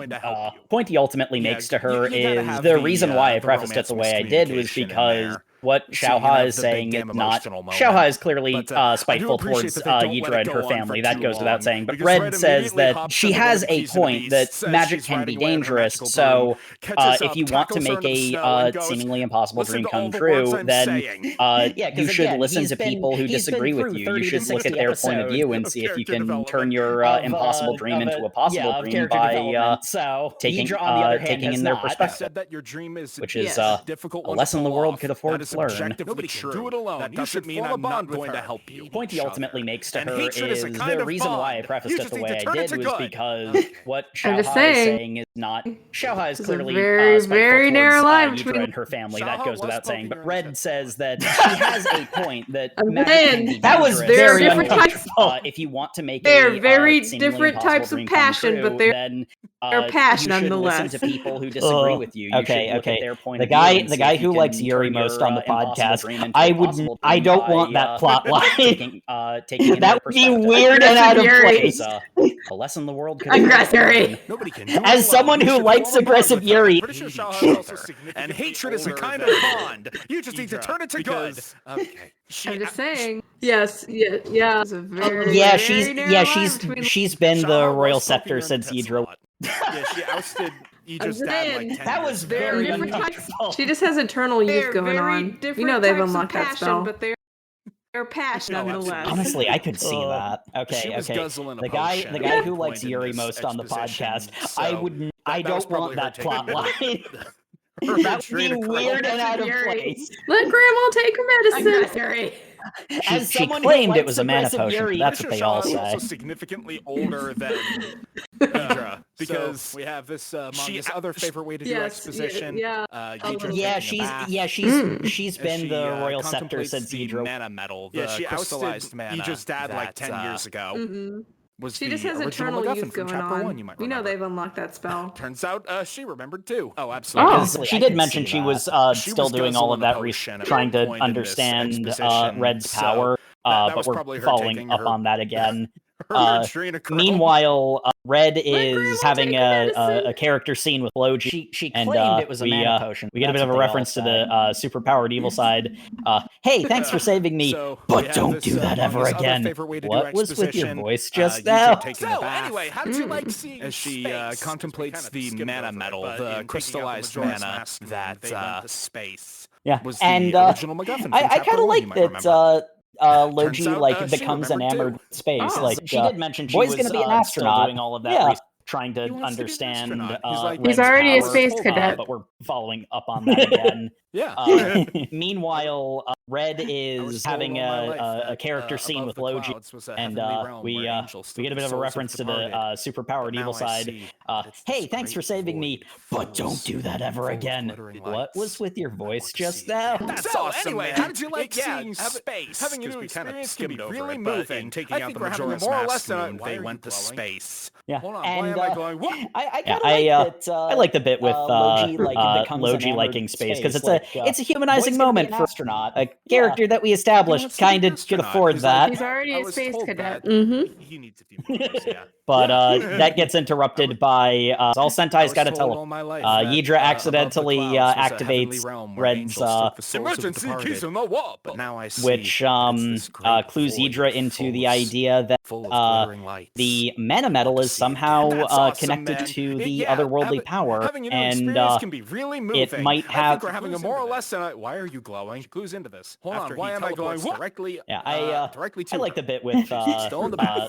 Point he ultimately makes to her is the reason why I prefaced it the way I did was because what Xiaoha is saying is not. Xiaoha is clearly spiteful towards Yidra and her family. That goes without saying. But Red says that she has a point that magic can be dangerous. So if you want to make a seemingly impossible dream come true, then you should listen to people who disagree with you. You should look at their point of view and see if you can turn your impossible dream into a possible dream by taking in their perspective, which is a lesson the world could afford to learn. Nobody can do it alone. That doesn't mean I'm not going to help you. The point he ultimately makes to her is the reason why I prefaced it the way I did was because what Xiaoha is saying is not. Xiaoha is clearly very narrow line between Yidra and her family. That goes without saying. But Red says that she has a point that that was very different types. If you want to make they're very different types of passion, but they're passion nonetheless. Listen to people who disagree with you. Okay. Their point the guy who likes Yuri most on the podcast. I don't want that plot line. That would be weird and out of place. A lesson the world could Aggressive. Nobody can. As someone who likes aggressive Yuri, and hatred is a kind of bond. You just need to turn it to good. Okay. I'm just saying. Yes. Yeah. She's been the royal scepter since Yidra. Yeah, she ousted Idra's dad like 10 That was very uncomfortable. She just has eternal youth going on. You know they've unlocked that spell. But they're passionate nonetheless. Honestly, I could see that. Okay. The guy who likes Yuri most on the podcast. I don't want that plot line. That would be weird and out of place. Let Grandma take her medicine. She claimed it was a mana potion. That's what they all say. Also significantly older than Yidra, because so we have this manga's other favorite way to do exposition. She's been the royal scepter since Yidra. Mana metal. She crystallized mana. Idra's dad like 10 years ago. Mm-hmm. She just has eternal youth going on. You know they've unlocked that spell. Turns out she remembered too. Oh, absolutely. She did mention she was still doing all of that trying to understand Red's power, but we're following up on that again. Meanwhile, Red is having a character scene with Logi. She claimed it was a mana potion. We get a bit of a reference to the superpowered evil side. Hey, thanks for saving me, but don't do that ever again. What was with your voice just now? So, anyway, how did you like seeing as she contemplates the mana metal, the crystallized mana that space? Yeah, was and the original MacGuffin. I kind of like that. Logi becomes enamored with space. She did mention she was going to be an astronaut. Doing all of that, trying to understand. He's already a space cadet, but we're following up on that again. Yeah. Meanwhile, Red is having a character scene with Logi, and we get a bit of a reference to the superpowered evil side. Hey, thanks for saving me, but don't do that ever again. What was with your voice just now? That's awesome, anyway, how did you like seeing space? Having a new experience can be really moving. Taking out the Majora's Mask moon, they went to space. Yeah, hold on, and why am I going, what? I like the bit with Logi liking space, because it's a humanizing moment for a character that we established kind of could afford that. He's already a space cadet. He needs a few more years, yeah. But that gets interrupted by all Sentai's got to tell him. Ydra accidentally activates Red's emergency Kizuna Five, but now I see which clues Ydra into the idea that the mana metal is somehow connected to the otherworldly power, and it might have. We're having a more or less. Why are you glowing? Clues into this. Hold on. Why am I going? What? Directly. Yeah, I like the bit with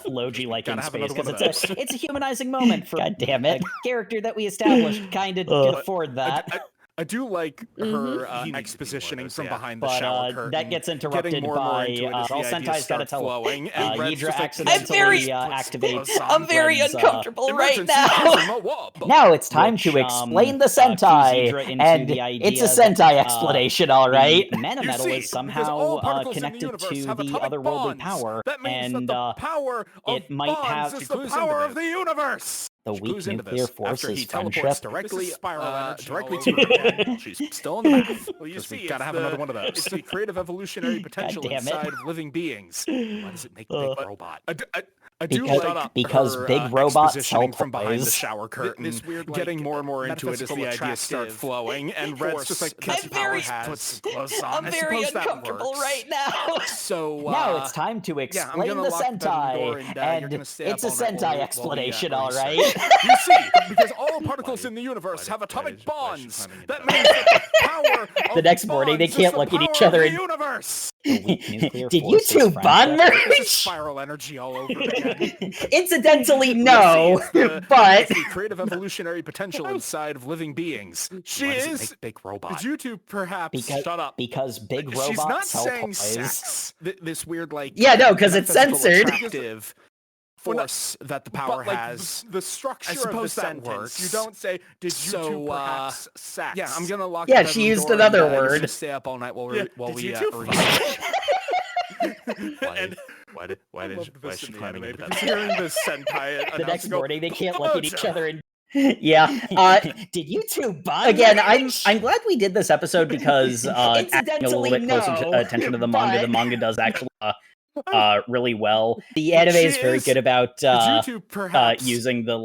Logi liking space, because it's a humanizing moment for, god damn it, character that we established kind of could afford that. I do like her expositioning from behind the shower curtain. That gets interrupted by all Sentai's got to tell flowing, Ydra accidentally activates. I'm very uncomfortable right now. Now it's time to explain the Sentai, and it's a Sentai explanation, all right. Mana metal is somehow connected to the otherworldly power, and it might have the power of the universe. The weak nuclear force is friendship. Directly to her. She's still in the mouth. Well, you see, gotta have another one of those. It's the creative evolutionary potential inside of living beings. Why does it make Big Robot? I do because her, Big Robots help from behind the boys. shower curtain. This weird, getting more and more into it as the ideas start flowing, and Red's just like, put some clothes on. I'm very uncomfortable right now. So now it's time to explain the Sentai, and it's a Sentai explanation, all right. You see, because all particles in the universe have atomic bonds. That means that the power of the next morning they can't look at each other in and the universe. Did you two bond merge? Spiral energy all over again. Incidentally, no, but the creative evolutionary potential inside of living beings. She is Big Robot. Could you two perhaps shut up? Because Big Robots She's not help saying boys. sex. This weird because it's censored. Force that the power has. The structure of the sentence. You don't say, did you two perhaps sex? Yeah, I'm gonna lock the she used door another and, word. Stay up all night while we Why is she climbing into that? Hearing the Sentai the next morning they can't look at each other and did you two bond? Again, I'm glad we did this episode because acting a little bit closer attention to the manga does actually really well. The anime is very good about using the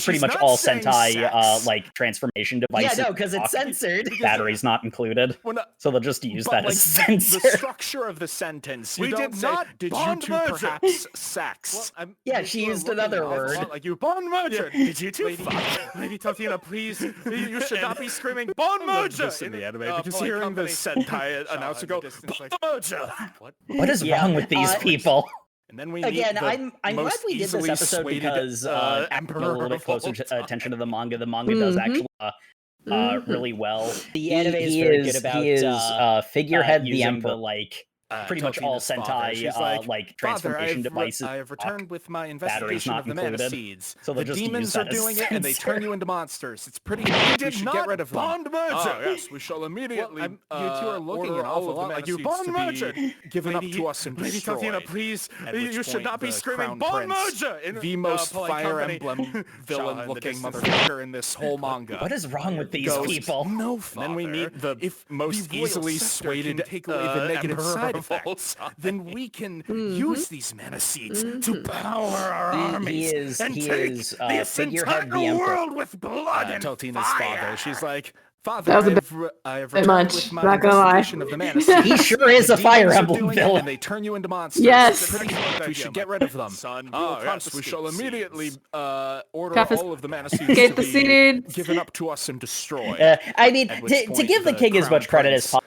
pretty much all Sentai transformation devices. Yeah, no, because it's censored. Batteries not included, so they'll just use that as censor. The structure of the sentence. You don't say, did you two perhaps sex? Well, she used another word. Like you bond merger. Did you two fuck? Lady Tatiana, please. You should not be screaming bond merger in the anime because hearing the Sentai announcer go bond merger. What is wrong with these people? And then we I'm glad we did this episode because acting a little bit closer attention to the manga. The manga does actually really well. The anime is very good about figurehead the Emperor, pretty much all Sentai transformation devices. I have returned with my investigation not of the mana included. seeds. So the demons are doing it, and they turn you into monsters. It's pretty. We should get rid of them. Bond merger. Oh yes, we shall immediately. You two are looking an awful lot like you bond merger. Given up to us and Lady Tatiana, please. You should not be screaming bond merger. The most Fire Emblem villain-looking motherfucker in this whole manga. What is wrong with these people? No, father. Then we meet the most easily swayed take away the negative side effects, then we can use these mana seeds to power our armies and take this entire world with blood and Totina's father. She's like, Father, I have returned with my investigation of the mana seeds. He sure is a Fire Emblem villain. And they turn you into monsters. Yes. We should get rid of them. Oh, yes, we shall immediately order all of the mana seeds Get to the be seeds. given up to us and destroyed. I mean, to give the king as much credit as possible,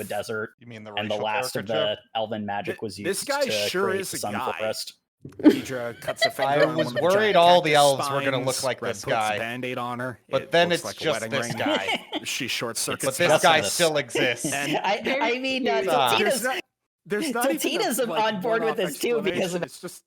a desert, You mean the and the racial last of caricature? the elven magic was used This guy to sure create is the a sun guy. forest. Deidre cuts a finger I on was one of the worried giant all the cactus elves were gonna spines. look like Red this puts guy. a Band-Aid on her. But then looks it's like a just wedding this ring. guy. She short circuits. But this just guy this. still exists. And I mean, There's Totina's there's not even Totina's a, like, on board with one-off this too because of explanation.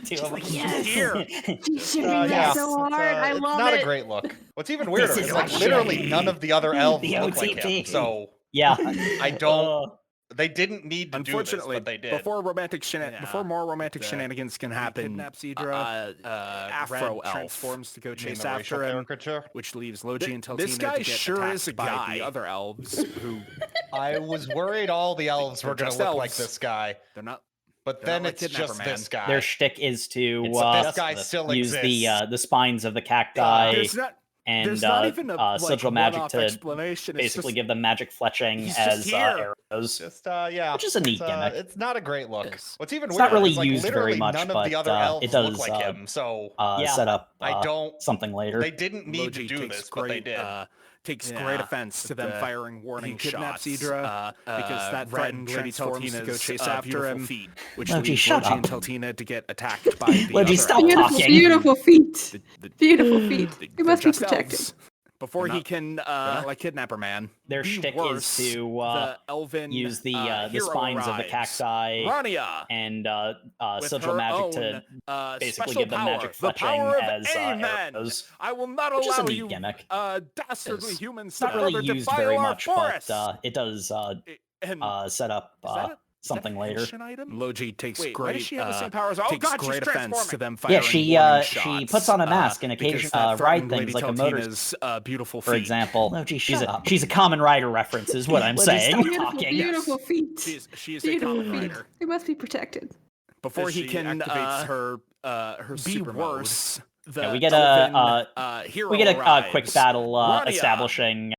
It's just like, yes. here. She's shooting me Yeah, so hard. I it's love not it. a great look. What's even weirder This is is like like literally shitty. none of the other elves The look like him. OTP. So Yeah. I don't They didn't need to Unfortunately, do this, but they did. Before more romantic shenanigans can happen, kidnaps Idra. Afro Red Elf transforms to go chase the racial after him, caricature? which leaves Logi and Teltina this guy to get sure is a attacked by guy. the other elves who I was worried all the elves were going to just look like elves. this guy, they're not. but They're then not like it's Kidnapper just Man. this guy. Their shtick is to this guy still use exists. the spines of the cacti and there's not even a sigil magic one-off to explanation. It's basically just- give them magic fletching he's just as here. arrows. Just yeah, Which is a neat it's, gimmick. It's not a great look. Yes. What's even It's weirder not really is like used literally very much, none of but the other elves it does look like him. So set up I don't. something later. They didn't need Logi to do takes this, but they great, did. Takes Yeah. great offense to them The- firing warning he kidnaps shots. Idra because that threatened Lady transforms Teltina's to go chase after beautiful him, feet. which Logi, leaves shut Logi and up. Teltina to get attacked by the Logi, other stop elves. Beautiful, talking. beautiful feet. The- Beautiful feet. the- You they're must be just protected. elves. Before They're he not- can, like Kidnapper-Man, Their be shtick worse, is to the elven, use the hero spines of the arrives. cacti Rania, and with sigil her magic to own, basically special give them power, magic the fletching power of as Amen. arrows. I will not Which is a allow neat you, gimmick. dastardly It's humans not to really further used defile very our much, forest. but it does And set up is that something later. Logi takes Wait, great. why does she have the same powers? Oh takes God, she's great offense transforming. to them firing Yeah, she warning puts on a shots, mask and because occasionally that ride threatened things Lady like a motor. Teltina's, beautiful For feet. example, she's a common rider reference, is what I'm saying. Beautiful, beautiful feet. She is a Beautiful common feet. rider. They must be protected. Before As he she can activates her be super worse, we get a quick arrives. battle Rania, establishing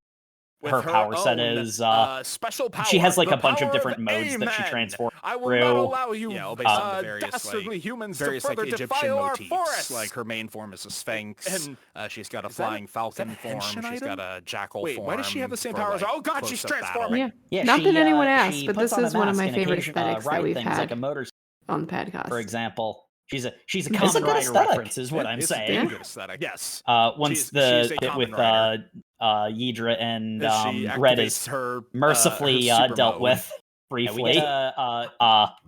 with her power set own, is special power. she has like the a bunch of power different modes that she Amen. transforms I will through. not allow you, based on the various, dastardly humans various to further Egyptian defile our motifs. forest. Like her main form is a sphinx. And She's got a is that a- flying falcon is that a form. henshin She's item? got a jackal Wait, form. why does she have the same for, powers? like, Oh God, she's close-up transforming. battle. Yeah. Not that anyone asked, she but puts this on a is one of mask my and favorite occasionally, aesthetics that ride we've things had like a motor, on the podcast. for example. She's a It's a common good rider aesthetic. reference, is what I'm It's a saying. damn good aesthetic. Yes. Once She's the a bit common with rider. Ydra and As she Red activates is her, mercifully her super dealt mode. with briefly.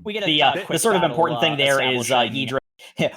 We get the quick sort of battle, important thing there is establishing Ydra.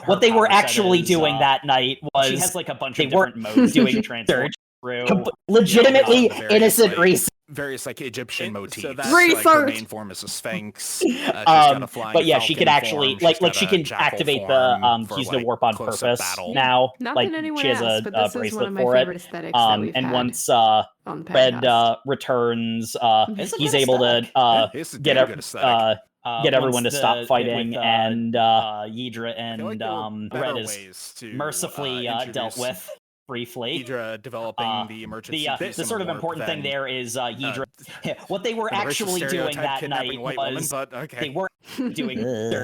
What they were power set actually is, doing that night was she has like a bunch they of different weren't modes doing doing transform through legitimately the various, innocent like, reason. Various like Egyptian motifs. So that's Research. like her main form is a sphinx. She's got a flying but yeah, she could falcon actually form. like She's like got she a can jackal activate form the for, Kizuna like, Warp on close-up purpose battle. now. Not like that anyone she has asked, a, but this is one bracelet of my for favorite it. aesthetics that we've And had once on the Red podcast. returns, It's a he's good able aesthetic. to It's a get damn a- good aesthetic. get everyone to once stop the- fighting, with, and Ydra I feel like and there were better Red is ways to, mercifully dealt introduce with briefly. Ydra developing the emergency. The sort of important thing there is Ydra. What they were the racial actually doing stereotype that kidnapping night white woman, was but okay. they weren't doing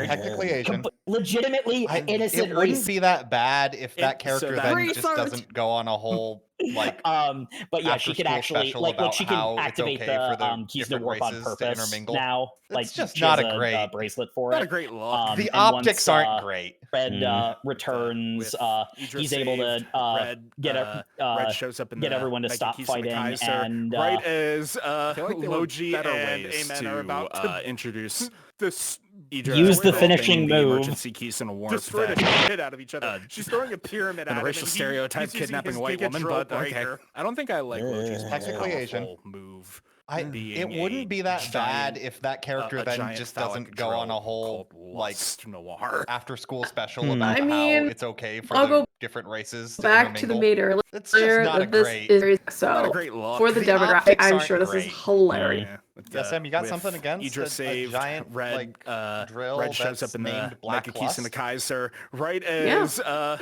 Technically Asian. Legitimately innocent It wouldn't reason. be that bad if that so character that- then just Research. doesn't go on a whole like but yeah, she could after-school actually special like about she how can it's activate okay for the Kizuna different Warp on races to purpose intermingle. now. Like It's just she not has a great- bracelet for Not it. a great look. the and optics once, aren't great. Red returns. With Ydra He's able to saved, Red, Red shows up in get the everyone to Mega stop Kizuna fighting Kaiser, and right as I feel like there were Logi better and ways Amen to are about to introduce this Ydra use the developing finishing the move. emergency Kizuna Warp destroy the that- shit out of each other. She's throwing a pyramid and at a him, racial and stereotype he's using kidnapping his white Giga woman, Drill but okay. Breaker. I don't think I like Logi's Technically Asian. move. It being wouldn't a be that bad giant- if that character a then giant just phallic doesn't go on a drill whole called like Lust Noir. after school special Hmm. about I mean, how it's okay for I'll the go different races to Back to the intermingle. main It's just earlier not a that this great. is Not a so great look. for the The demographic. optics I'm aren't sure this great. is hilarious. Yeah, Sam, you got with something against Ydra a saved, giant Red, like drill Red shows that's up in the named Black Mega Kizuna Lust? Kaiser, right as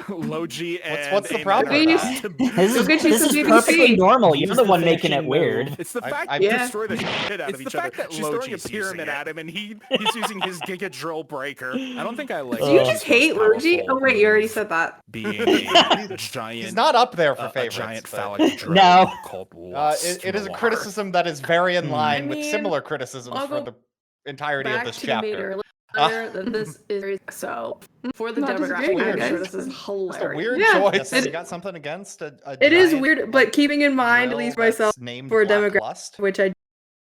Logi and what's the Amen problem are with about that? to- This Go get you this some is BBC. perfectly normal. You're Use the the one making it finishing weird. move. It's the I- fact I- that Yeah. destroy the shit out It's of the each other. fact that She's throwing a Logi's using pyramid it. at him, and he's using his Giga Drill Breaker. I don't think I like. Do you Logi's just hate most Luigi? powerful Oh wait, you already move said that. being a giant. He's not up there for a favorites. giant but, phallic drill No. called Lust it is a Noir. criticism that is very in line I with mean, similar criticisms I'll for go the entirety of Back this to the main chapter. earlier that this is so for the Not disagreeing, demographic. I'm guys. sure this is Just a hilarious. weird Yeah, choice. it- You got something against a It is giant, weird, like, but keeping in mind, at drill least that's myself, named for a Black demographic, Lust? which I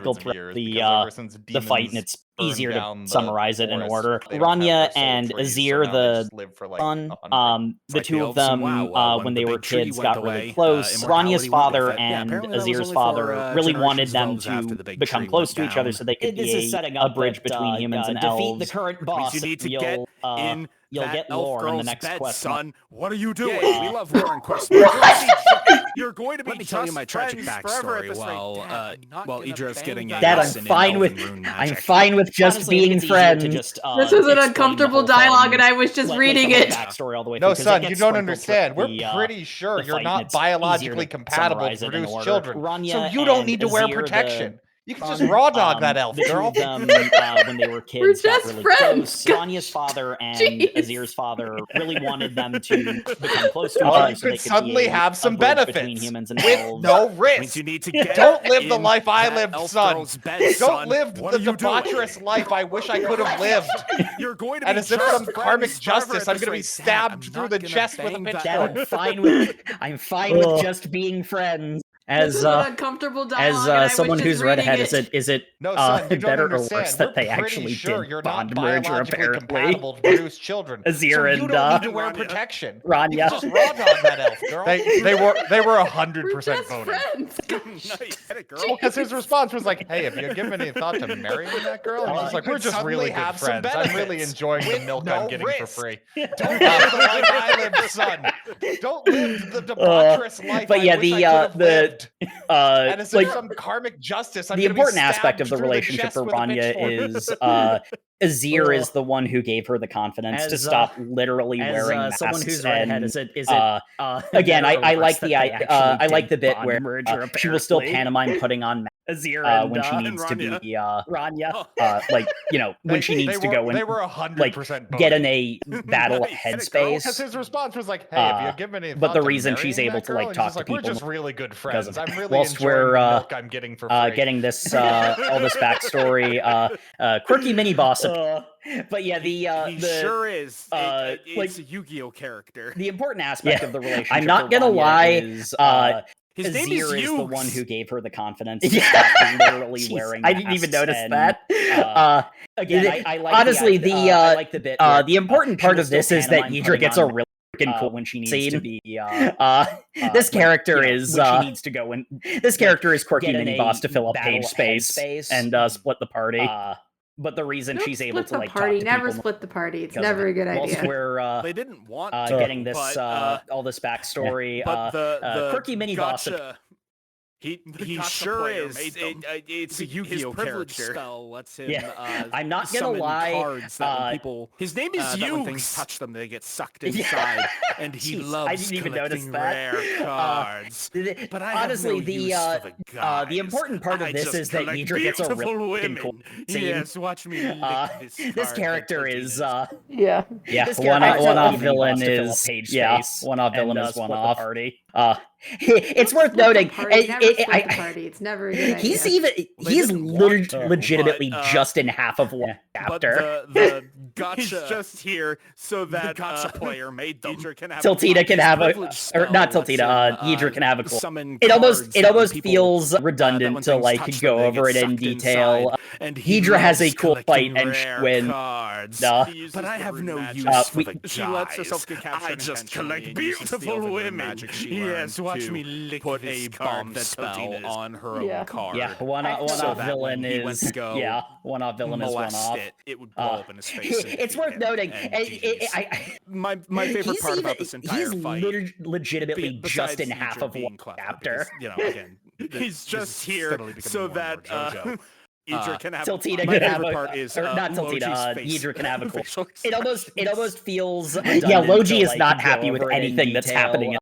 sprinkled of throughout years, the because ever since the fight, and demons it's burned easier down to the summarize it in forest, order. they don't have Rania their soul and trees, so Azir, now they the just live for like son, 100. the like two the of elves in them, WoW, when they the were big tree kids, went got really away, close. Rania's immortality went father with it. Yeah, and apparently that was Azir's only father for, really wanted them generations of elves after to the big become tree close went to each other down. so they could This is be setting a up bridge that, between humans and defeat elves. the current Means boss. you need to you'll, get in you'll that get elf lore in the girl's next bed, quest. son. What are you doing? We love lore and quests. You're going going to be. Let me tell you my tragic backstory while Idra's getting a That lesson I'm fine in with. Elven rune I'm magic. fine with just Honestly, I think being it's easier friends. to just, This was an explain the uncomfortable whole dialogue, thing, and I was just like reading the whole it. backstory all the way No, through, 'cause it son, gets you don't sprinkled understand. through We're the, pretty sure the you're fight, and not it's easier biologically to compatible to summarize it in produce order. children. So Rania you don't and need to wear Azir, protection. You can just son, raw dog that elf, the two girl. of them, when they were kids, got just really friends, close. Rania's father and Jeez. Azir's father really wanted them to become close to each Well, other you so they could could suddenly be have some a bridge between benefits humans and with elves. no Means risk. you need to get Don't live the in life I that lived, elf son. girl's bed, Don't son. live What the are you doing? debaucherous life I wish I could have lived. You're going to And be as if just some friends karmic forever justice, at I'm this going to be rate. stabbed Dad, through I'm the not gonna chest with a bang that pitchfork. I'm fine with. I'm fine with just being friends. This As was an uncomfortable dialogue, and I was someone just who's read reading ahead, is it No, son, you don't better or understand. worse We're that they pretty actually sure did you're bond not merger? biologically Apparently, compatible to produce children. Azir So you and, don't need to wear Rania. protection. Rania. You can just raw dog that elf, girl. They were We're 100% just voting. friends. Nice. Get it, girl. Well, because his response was like, "Hey, have you given any thought to marrying that girl?" And he's just like, "We're just really good friends. I'm really enjoying the milk I'm getting for free. Don't live the life I lived, son. Don't live the debaucherous life but I yeah, wish the I could have lived." And as like if some karmic justice, I'm the gonna be important aspect stabbed of the through relationship chest for with a Rania pitchfork. is Azir is the one who gave her the confidence to stop literally wearing masks. someone who's read ahead, is it again, better or I worse like that the they actually I like the did bit bond where merger, she will still apparently? pantomime putting on Azir when she and needs to be Rania. like when she needs to go and They were 100% like voting. get in a battle Nice. Get it, girl. Because headspace. his response was like, "Hey, have you given any but thought the to reason she's marrying able that to, girl?" like, And talk he's to like, "We're people just really good because friends. of I'm really whilst enjoying we're, the milk I'm getting for free." getting this all this backstory, quirky mini boss. But yeah, He sure is. It's like a Yu-Gi-Oh character. the important aspect of the relationship. I'm not for gonna Rania lie, Is, His name Azir is is the Yugs. one who gave her the confidence. To Yeah. stop literally Jeez, wearing. I didn't even masks notice and, that. Again, I like honestly, I like the bit. Where, the important she part will of this still is that pantomime Ydra putting gets a on really freaking cool when she needs scene. to be. This character is when she needs to go and this character is quirky get in mini a boss to fill up battle page space headspace. and split the party. But the reason Don't she's able split to the like party. talk to Never people split the party. It's because of never a good whilst idea. we're They didn't want getting this but, all this backstory. but the quirky mini boss. gotcha. He sure is. It's a Yu-Gi-Oh character. Spell lets him. Yeah. I'm not gonna summon lie, Cards that when people. His name is that when Yugs. things Touch them, they get sucked Yeah. inside, and he Jeez, loves I didn't even notice collecting that. rare cards. But I honestly, have no use for the guys. the important part of I this just is that collect Ydra gets a beautiful really women. cool scene. Yes, watch me lick this This card character that is Yeah. this one character off is villain to fill up is page yeah, space one off villain and, is split one the off. party. It's Don't worth split the noting. party. Never split the party. It's never a good idea. He's even he's didn't want to, legitimately but, just in half of one But chapter. the gotcha. He's just here so that the gotcha player made them. Can have Tiltita can have a or not Tiltita. Ydra can have a cool. It almost feels redundant to like go over it in detail. And Hydra has a cool fight and wins. But I have no use for the She lets herself get guys. captured I just intentionally collect and uses the beautiful Elven women. magic she Yes, learned watch to me lick put this a card bomb that spell Tiltina is on her Yeah. own card. Yeah, one off So that villain when he went is to go one off villain is one molest off. it would blow up in his face. and It's defeat worth him. noting. And I- GG's. My favorite part about this entire he's fight, legitimately just besides in half Ydra of being one clever, chapter. because, again, he's just here so that Ydra can have. Tiltita My can have favorite a, part is or not Logi's Tiltita. face. Ydra can have a cool. Facial It almost feels Yeah, redundant Logi to, is like, not go happy with over it in anything that's detail. happening.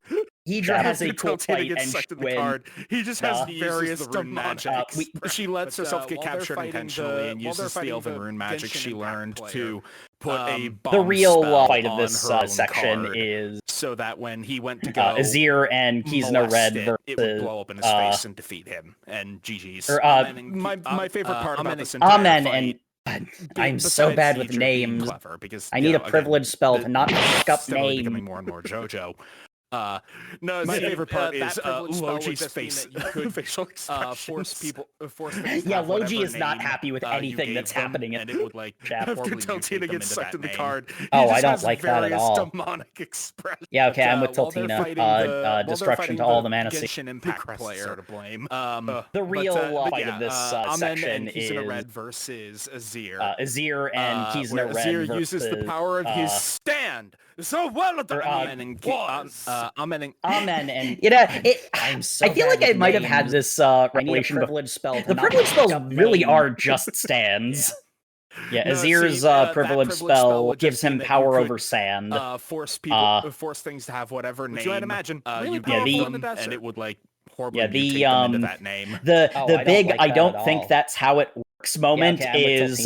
Hydra has a cool Tiltita fight gets and sucked in the when card. He just has He various uses the rune demonic. magic. She lets herself get while they're captured fighting intentionally and while they're uses the fighting elven the rune magic Genshin she Impact learned player, to put a bomb the real spell fight of on this her own section card, is so that when he went to go Azir and Kizuna molest Red it, versus it would blow up in his face and defeat him. And GG's. or, my favorite part about this entire Amen fight. I'm so besides bad with Ydra being names. clever, because, I need a again, privileged spell to not fuck up steadily becoming names. more and more JoJo. No, my favorite part is Logi's face. You could facial force things Yeah, to have Logi whatever is not name, happy with you anything gave that's them, happening in and it would like chat. After horribly mutate Tiltina them gets into sucked that in the name. card, Oh, he I just don't has like that at various all. demonic expressions. Yeah, okay, I'm with while they're Tiltina. fighting the- while they're Destruction fighting to all the the Manasy. Genshin Impact Crest player. are to blame. the real but fight yeah, of this Amen section and Kizuna is Red versus Azir. Azir and Where Kizuna Red Azir versus uses the power of his stand So well done. Amen and I feel like I might have had this revelation privilege spell. The privilege spells really are just stands. Yeah, Azir's privilege spell gives him power over sand. Force things to have whatever name. You might imagine. You and it would like horribly the mutate them into that name. The big I don't think that's how it works moment is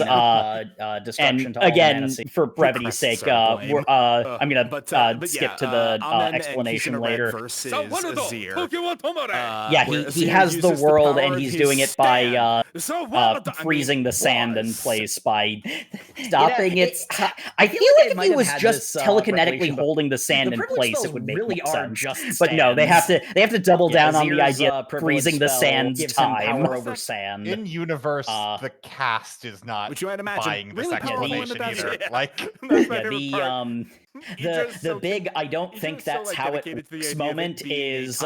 destruction and again for brevity's sake I'm gonna skip to the explanation later. He has the world and he's doing it by freezing the sand in place by stopping its I feel like if he was just telekinetically holding the sand in place it would make more sense. But no, they have to double down on the idea of freezing the sand's time over sand. In universe, the cast is not buying this explanation either. Like, the big I don't think that's how it works moment is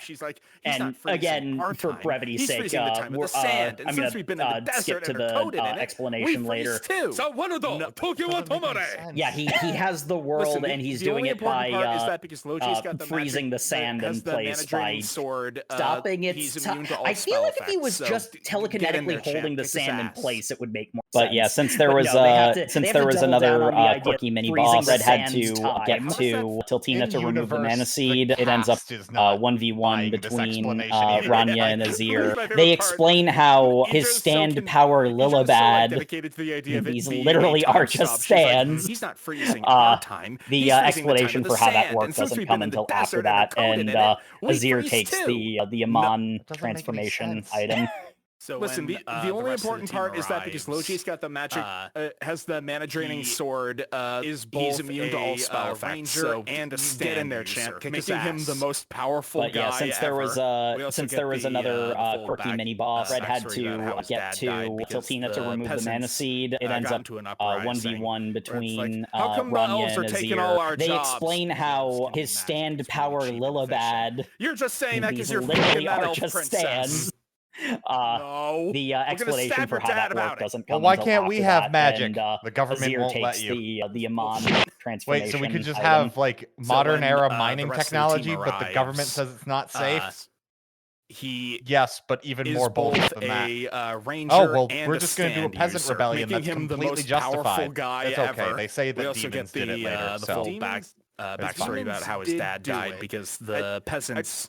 she's like, and again for brevity's sake I'm gonna skip to the explanation later. He has the world and he's doing it by freezing the sand in place by stopping its I feel like if he was just telekinetically holding the sand in place it would make more sense. But yeah, since there was another quirky mini boss Red had to get to Tiltina to remove the mana seed, it ends up 1v1 between Rania and Azir. They explain how his stand power Lilibad, these literally are just stands. He's not freezing our time. The explanation for how that works doesn't come until after that, and Azir takes the Amon transformation item. So listen, the only important part is that because Logi's got the magic, has the mana draining sword, he's immune to all spell effects, so and a stand in there, champ, making him the most powerful guy since there was another quirky mini boss, Red had to get to Tiltina to remove the mana seed. It ends up 1v1 between Rania and Azir. They explain how his stand power Lilibad. You're just saying that because you're literally that are elf just princess. Stands. The explanation for how that works doesn't come. Well, why until can't we after have that, magic? And, The government Azir won't takes let you. the Amon transformation. Wait, so we could just item. have like modern era mining the rest of the technology, team but the government arrives, says it's not safe. He Yes, but even is more bold both than that. a ranger Oh well, and we're a just going to do a stand peasant user, rebellion making that's him the completely most justified. powerful guy It's okay. ever. They say We that also demons get did it later. the So full backstory about how his dad died because the peasants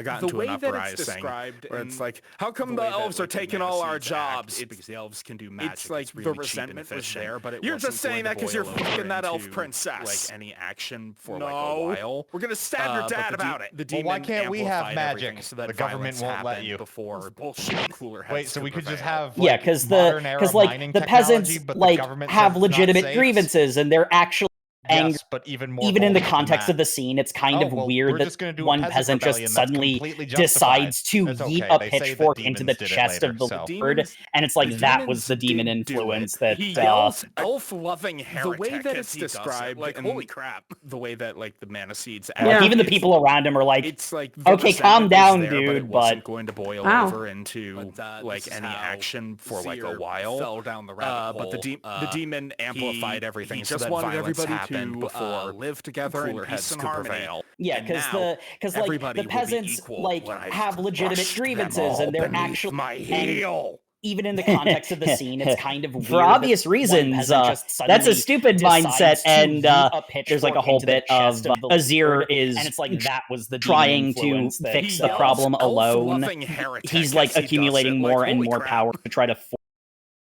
got into an uprising where it's like, how come the elves are taking all our jobs? It's because the elves can do magic. It's like the resentment was there, but you're just saying that because you're fucking that elf princess. Like any action for like a while. We're gonna stab your dad about it. Well, why can't we have magic? So that the government won't let you. Before bullshit cooler heads. Wait, so we could just have Yeah, because the peasants like have legitimate grievances and they're actually angry. Yes, but even more even in the bold than context that. of the scene, it's kind of weird we're that just gonna do a one peasant peasant just rebellion that's suddenly completely justified. decides to That's yeet okay. a They say that pitchfork into the demons did it chest later, of the so. Lord, and it's like that was the demon influence that he yells elf-loving heretic. The way that it's described, like holy crap, the way that like the mana seeds. like, even the people around him are like, it's like okay, calm down, there, dude, but it but wasn't going to boil over into like any action for like a while. Fell down the rabbit hole. But the demon amplified everything. He So just that wanted violence everybody happened to before live together in cooler peace heads and could harmony. prevail. yeah, And because now like everybody the will be peasants equal like when I have legitimate crushed them grievances all and they're beneath actually my and heel. even in the context of the scene, it's kind of weird For obvious that one reasons, peasant just that's a suddenly stupid decides mindset, to and yeet a there's like a pitchfork whole into the bit of chest the Azir Lord, is and it's like that was the demon trying to influence that fix He the yells problem alone. elf-loving heretic He's like as he does accumulating it, more like, and holy more crap. power to try to force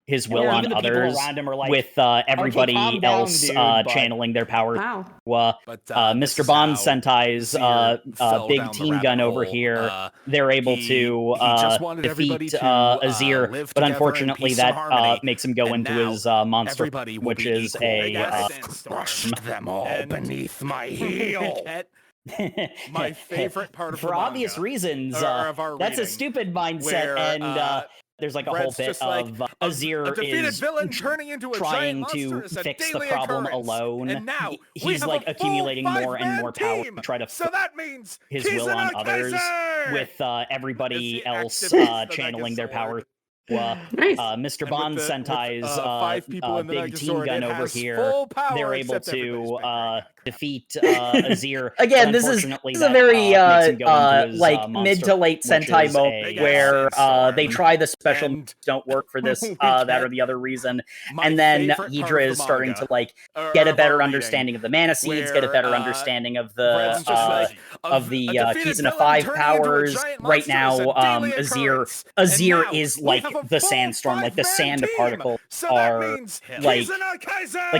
his will Yeah. on Even the people others, around him are like, with everybody calm down, else dude, but- channeling their power. Wow. But, Mr. this Bond is how Sentai's Azir fell big down the team rabbit gun over hole. here, they're able He to just wanted everybody defeat to Azir, live but together in unfortunately peace and that harmony. makes him go And into now his monster, everybody will which be is equal. a crushed them all beneath my heel. My favorite part of for the obvious manga, reasons. or of our That's a reading, stupid mindset, where, and there's like a whole Red's bit just like, of Azir a defeated is villain turning into a trying giant to monster is a fix the daily problem occurrence. alone. And now we He's have like a accumulating full more and more power five-man to try to so that means his will on Kizuna others, Kaiser! with everybody It's the else activist, the channeling their Megazord. power. Nice. Mr. And Bond with the- Sentai's with, 5 people in the big team Megazord, gun it over has here, full power, they're able except everybody's to been defeat Azir. Again, this is a very like mid to late Sentai moment where they try the special moves, don't work for this that or the other reason, and then Hydra is starting to like get a better understanding of the mana seeds, get a better understanding of the Kizuna Five powers. Right now, Azir is like the sandstorm, like the sand particles are like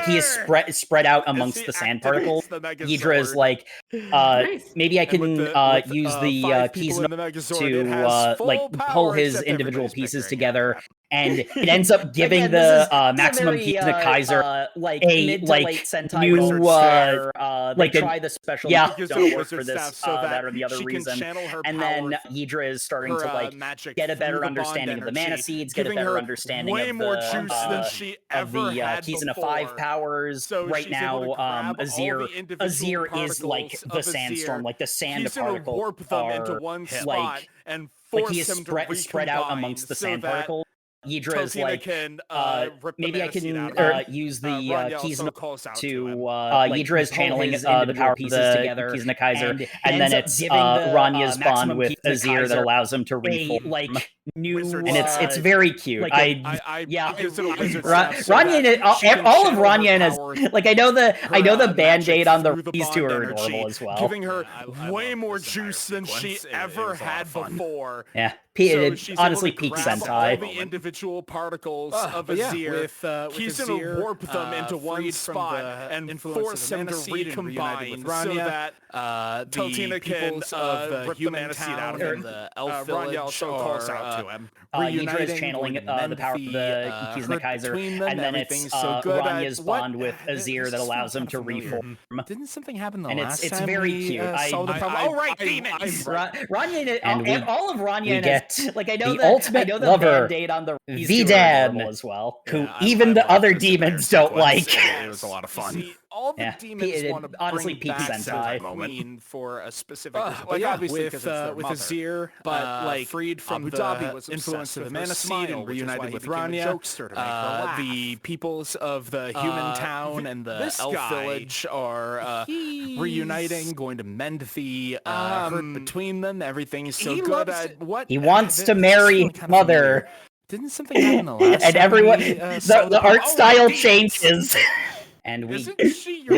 he is spread out amongst the sand particles. Hydra is like, maybe I can use the Kizuna to like pull his individual pieces together, and it ends up giving the maximum Kizuna Kaiser like a like new like try the special don't work for this that or the other reason, and then Hydra is starting to like get a better understanding of the mana seeds, get a better understanding of the Kizuna Five powers. Right now, Azir is like the sandstorm, like the sand particles are like he is spread out amongst the sand particles. Hydra is like, maybe I can use the Kizuna to Hydra is channeling the power pieces together, Kizuna Kaiser, and then it's Ranya's bond with Azir that allows him to reform. Like new, and it's very cute. Ranya and all of Ranya and Azir, like I know the Band-Aid on these two are adorable as well. Giving her way more juice than she ever had before. Yeah. Honestly, peak Sentai. The individual particles of Azir, with Kizuna warp them into one spot and force him to recombine so that Teltina can the human town and the elf village are Hydra is channeling the power of the Kizuna Kaiser, and then it's Ranya's bond with Azir that allows him to reform. Didn't something happen the and last it's time very cute. Demons! Ranya and all of Ranya and get like I know the ultimate lover, Band-Aid on the Vidan, as well, who even the other demons don't like. It was a lot of fun. All the demons want to honestly bring back Sentai Queen for a specific obviously with Azir, but like freed from the influence of the Mana Seed and reunited with Ranya. The peoples of the human town and the elf village are reuniting, going to mend the hurt between them. Everything's so good. He wants to marry Mother. Didn't something happen the last and time everyone the art style changes. And we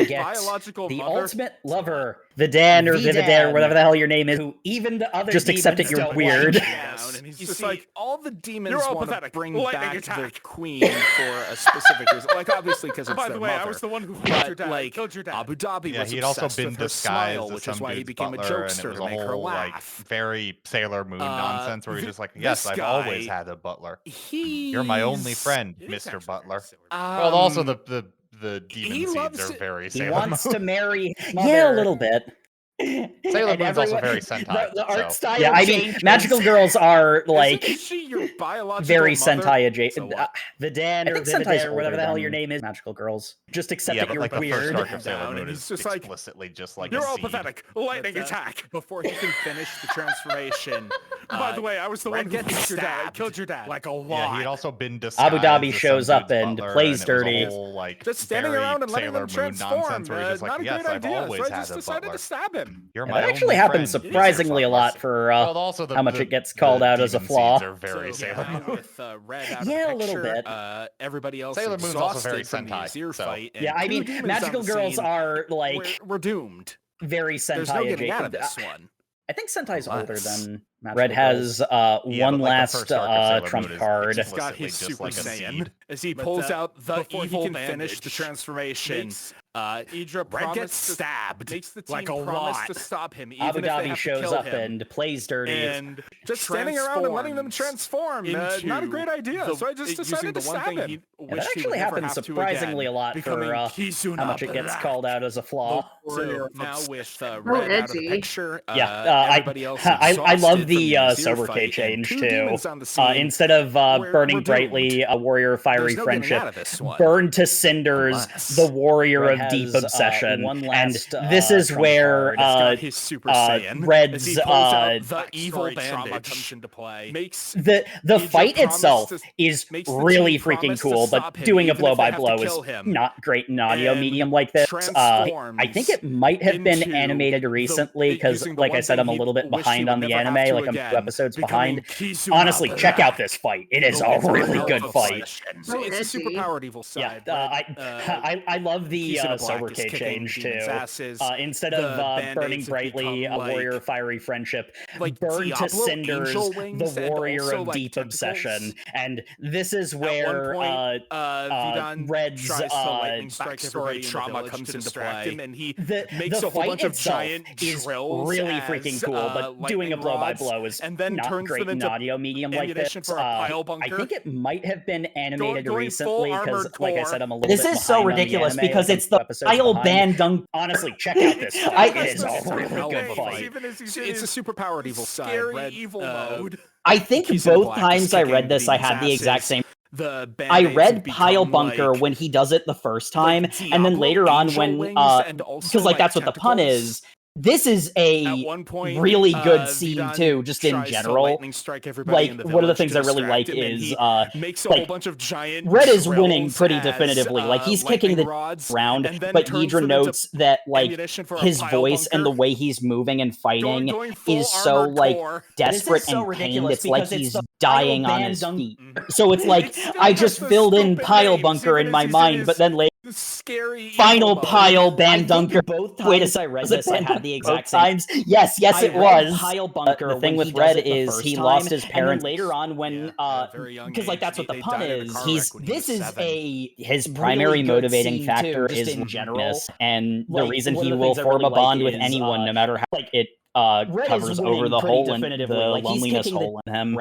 get the ultimate lover, Vidan or Vividan or whatever the hell your name is, who even the other just accept it, you're weird. And he's just like, all the demons want to bring back the queen for a specific reason. Like, obviously, because it's their mother. I was the one who killed your dad. Abu Dhabi was he'd also been with her disguised smile, as which is some why he dude's became a butler, jokester and it to was make a her whole, like, laugh. very Sailor Moon nonsense where you're just like, yes, I've always had a butler. You're You're my only friend, Mr. Butler. Well, also the demon seeds are very Sailor Moon. He wants to marry Mother. Yeah, a little bit. Sailor Moon's also very Sentai. The art style I mean, magical girls are like very Sentai adjacent. Vidan or Vividan or whatever the hell your name is. Magical girls. Just accept that you're like weird. The first arc of Sailor Moon is just explicitly just like you're a all seed. pathetic. Lightning attack before he can finish the transformation. By the way, I was the one who killed your dad. Killed your dad like a lot. Yeah, he'd also been disguised. Abu Dhabi as shows some up dude's and butler, plays and it was dirty. a whole, like, just standing around and letting them Sailor Moon transform. nonsense where you're just like, Not a yes, great I've idea. always So I had just a decided butler. to stab him. You're Yeah, my that actually only happens friend. surprisingly a lot for Well, also how much it gets called out as a demon flaw. seeds are very Sailor Moon. With Red out Yeah, a of the little picture, bit. Everybody else Sailor Moon's also very exhausted from the Sentai, Azir so- fight. and Yeah, I two mean, demons magical on the girls scene. are like We're doomed. very Sentai There's no getting adjacent. out of this one. I think Sentai's older Unless- than Magical Red has Yeah, one but, like, the last first arc of Sailor trump Moon is card. He's got explicitly his just Super like a Saiyan seed. as he pulls out the evil he can bandage. finish the transformation. Idra Red gets stabbed. makes the team like a promise lot. to stop him. Even Abu if they Dhabi have to shows kill up him. and plays dirty. And just standing around and letting them transform. Not a great idea. So I just decided to stab him. Yeah, that actually happens surprisingly a lot for how much it gets called out as a flaw. So now with Red out of the edgy. picture, everybody else I love exhausted the from Azir sobriquet fight, and change two too. demons on the scene. Instead of burning we're brightly, a warrior of fiery There's no getting friendship, out of this one. burn to cinders, Unless the warrior Red of deep has, obsession. one And last, this is trump where He's got his Super Saiyan. Red's as he pulls out the evil bandage comes into play. The fight itself is really freaking cool, but doing a blow-by-blow is not great in audio medium like this. I think it might have been animated recently, because, like I said, I'm a little bit behind on the anime, like I'm 2 episodes behind. Honestly, check out this fight. It is a really good fight. It's a super-powered evil side. Yeah, I love the sobriquet change, too. Instead of burning brightly, a warrior of fiery friendship, burn to cinders, the warrior of deep obsession. And this is where Red's backstory trauma comes into play, and he makes the a whole bunch of giant is drills really freaking cool, but doing a blow-by-blow is and then not turns great them in into audio medium like this. for a pile bunker. I think it might have been animated recently, because, core. like I said, I'm a little This bit is so behind on the ridiculous anime, because like it's the pile band dunk. Honestly, check out this fight. It is a really good fight. It's a super-powered evil side. Scary evil mode. I think both times I read this, I had the exact same. I read Pile Bunker when he does it the first time, and then later on when, because like that's what the pun is. This is a really good scene too, just in general. Like, one of the things I really like is, Red is winning pretty definitively. Like, he's kicking the round, but Yidra notes that, like, his voice and the way he's moving and fighting is so, like, desperate and pained. It's like he's dying on his feet. So it's like, I just filled in Pile Bunker in my mind, but then later, final pile band dunker. Wait a second, I read this. I had the exact same. Yes, it was. Pile bunker. The thing with Red is he lost his parents later on when, because like that's what the pun is. This is his primary motivating factor is in general, and the reason he will form a bond with anyone, no matter how it covers over the hole and the loneliness hole in him.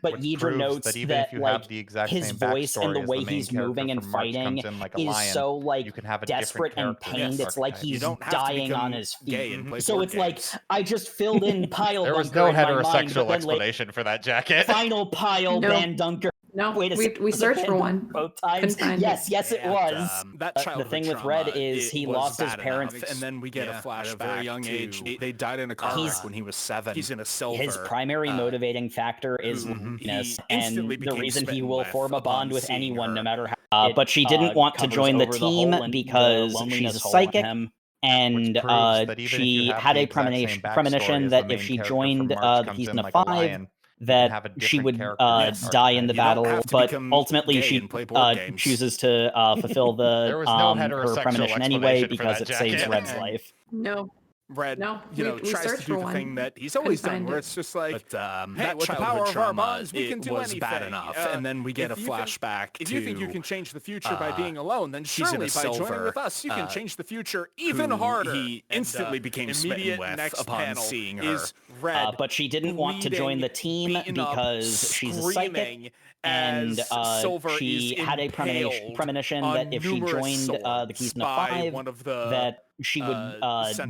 But Yidra notes that like his voice and the way he's moving and fighting is so like desperate and pained. It's like he's dying on his feet. So it's like I just filled in Pile. There was no heterosexual explanation for that jacket. Final Pile Band Dunker. No, we searched for one both times. Yes, it was. The thing with Red is he lost his parents, and then we get a flashback at a very young age. They died in a car wreck when he was 7. He's in a silver. His primary motivating factor is loneliness, and the reason he will form a bond with anyone, no matter how. But she didn't want to join the team because she's a psychic. And she had a premonition that if she joined the Kizuna Five, that she would die in the battle, but ultimately she chooses to fulfill the her premonition anyway because it saves Red's life. No. Red, no, tries to do the thing that he's always done, where it's just like, hey, with the power of our bonds, we can do anything. Bad enough, and then we get a flashback. If you think you can change the future by being alone, then surely by joining with us, you can change the future even harder. He instantly became smitten with upon seeing her. Red, but she didn't want to join the team because she's a psychic. And she had a premonition that if she joined the Kizuna Five, that she would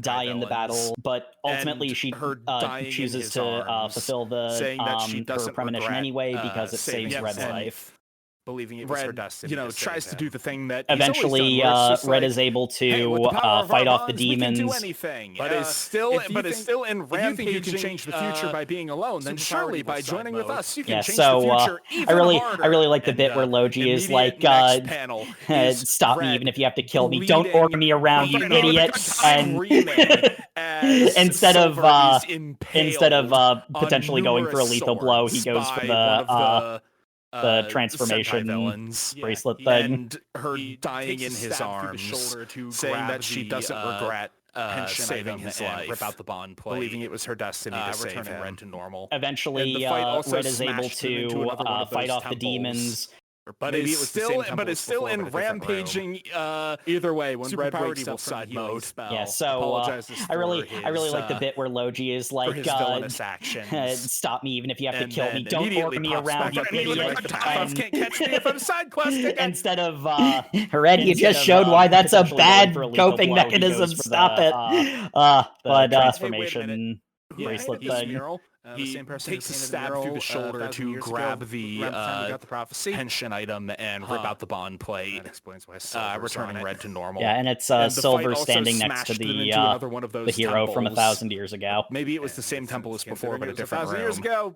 die in the battle. But ultimately, she chooses to fulfill the her premonition anyway because it saves Red's life. Believing it was her destiny, tries to do the thing that eventually Red is able to fight off the demons. But is still in rampaging. If you think you can change the future by being alone, then surely by joining with us, you can change the future even harder. I really like the bit where Logi is like, "Stop me, even if you have to kill me. Don't order me around, you idiot!" And instead of potentially going for a lethal blow, he goes for the transformation bracelet thing. And her dying in his arms, saying that she doesn't regret saving his life, rip out the bond plate, believing it was her destiny to save him. Red to normal. Eventually, Red is able to fight off the demons. But it's still in rampaging. Either way, when Red wakes up side mode. Yeah, so I really like the bit where Logi is like, "Stop me, even if you have to kill me. Don't order me around, you idiot." Can't catch me if I'm side questing. Instead of Red, you just showed why that's a bad coping mechanism. Stop it. But transformation. bracelet painted this thing. mural. He the same person takes a who painted stab mural, through the shoulder 1,000 to years grab ago, the around the time we got the prophecy. pension item and rip out the bond plate. That explains why Silver's returning on it. red to normal. Yeah, and it's And the fight Silver also standing next to smashed them the into another one of those hero from temples. 1,000 years ago. Maybe it was the same temple as before, but a different 1,000 room. years ago.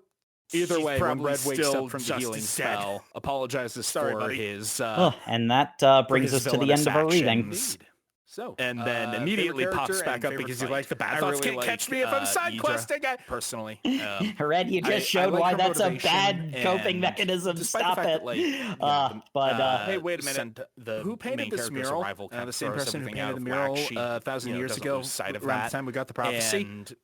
Either He's way, when probably Red wakes still up from the just healing as spell, dead. Apologizes Sorry, for buddy. his And that brings us to the end of our reading. So, and then immediately favorite pops character back and up favorite because you fight. like the bad I thoughts really can't catch like, me if I'm side Idra, questing. personally. Red, you just I showed like why her that's a motivation, bad coping and mechanism. despite Stop the fact it. that, like, yeah, hey, wait a minute. who painted this mural? The same person who painted the mural 1,000 years ago, side of around that. the time we got the prophecy. And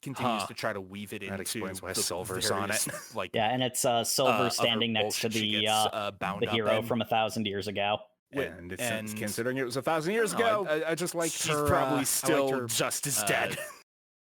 continues to try to weave it into explains why the Silver's on various, it. Like, Yeah, and it's Silver standing next to bullshit she the gets, bound the up hero in. from 1,000 years ago. And, and considering it was 1,000 years I don't ago, know, I just like she's her. probably I still liked her, just as dead.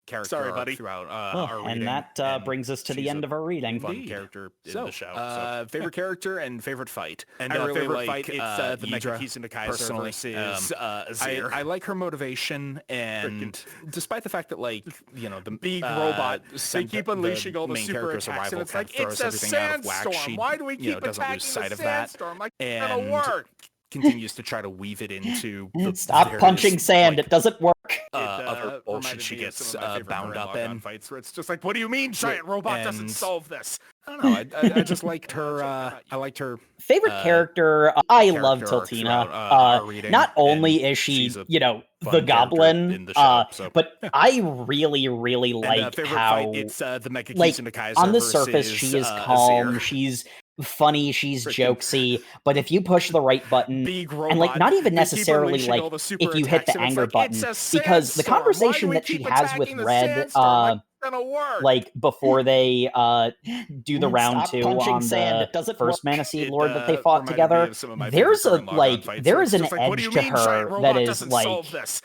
Character Sorry, buddy. Throughout Well, our and reading, that and brings us to the she's end a of our reading. fun character in So, the show. favorite character and favorite fight. And I really favorite like fight, it's the Idra, Kizuna Five personally. versus Azir. I like her motivation, and despite the fact that, like, you know, the big robot, they keep unleashing all the main super character's attacks, arrival and it's like, kind of it's throws a everything out of whack. sandstorm. She, Why do we keep doesn't attacking lose sight the of that, sandstorm? Like, it's and gonna work. continues to try to weave it into the Stop various, punching sand. like, it doesn't work. other bullshit she gets bound up in. Fights where it's just like, what do you mean, giant robot doesn't and- solve this? I don't know. I just liked her. I liked her. Favorite character, I love character Tiltina. throughout, our reading, Not only and is she, she's a you know, fun the character goblin, in the show, so. but I really, really like favorite how, fight, it's the Mega like, Kizuna Kaiser on the surface, versus, she is calm, Azir. she's funny, she's jokesy, but if you push the right button, Big robot. and like not even They keep necessarily unleashing like all the super if you hit attacks, the and it's anger like, button, it's a because the sandstorm. Why do conversation we that she keep has with attacking the Red, sandstorm? Like, it's gonna work. like before they do the round Stop 2 punching on sand, the it doesn't first work. Fantasy It, Lord that they fought reminded me together, of some of my there's a favorite Gurren like Lagann fights, there where is it's an just like, what do edge you to mean, giant her robot that is doesn't like solve this?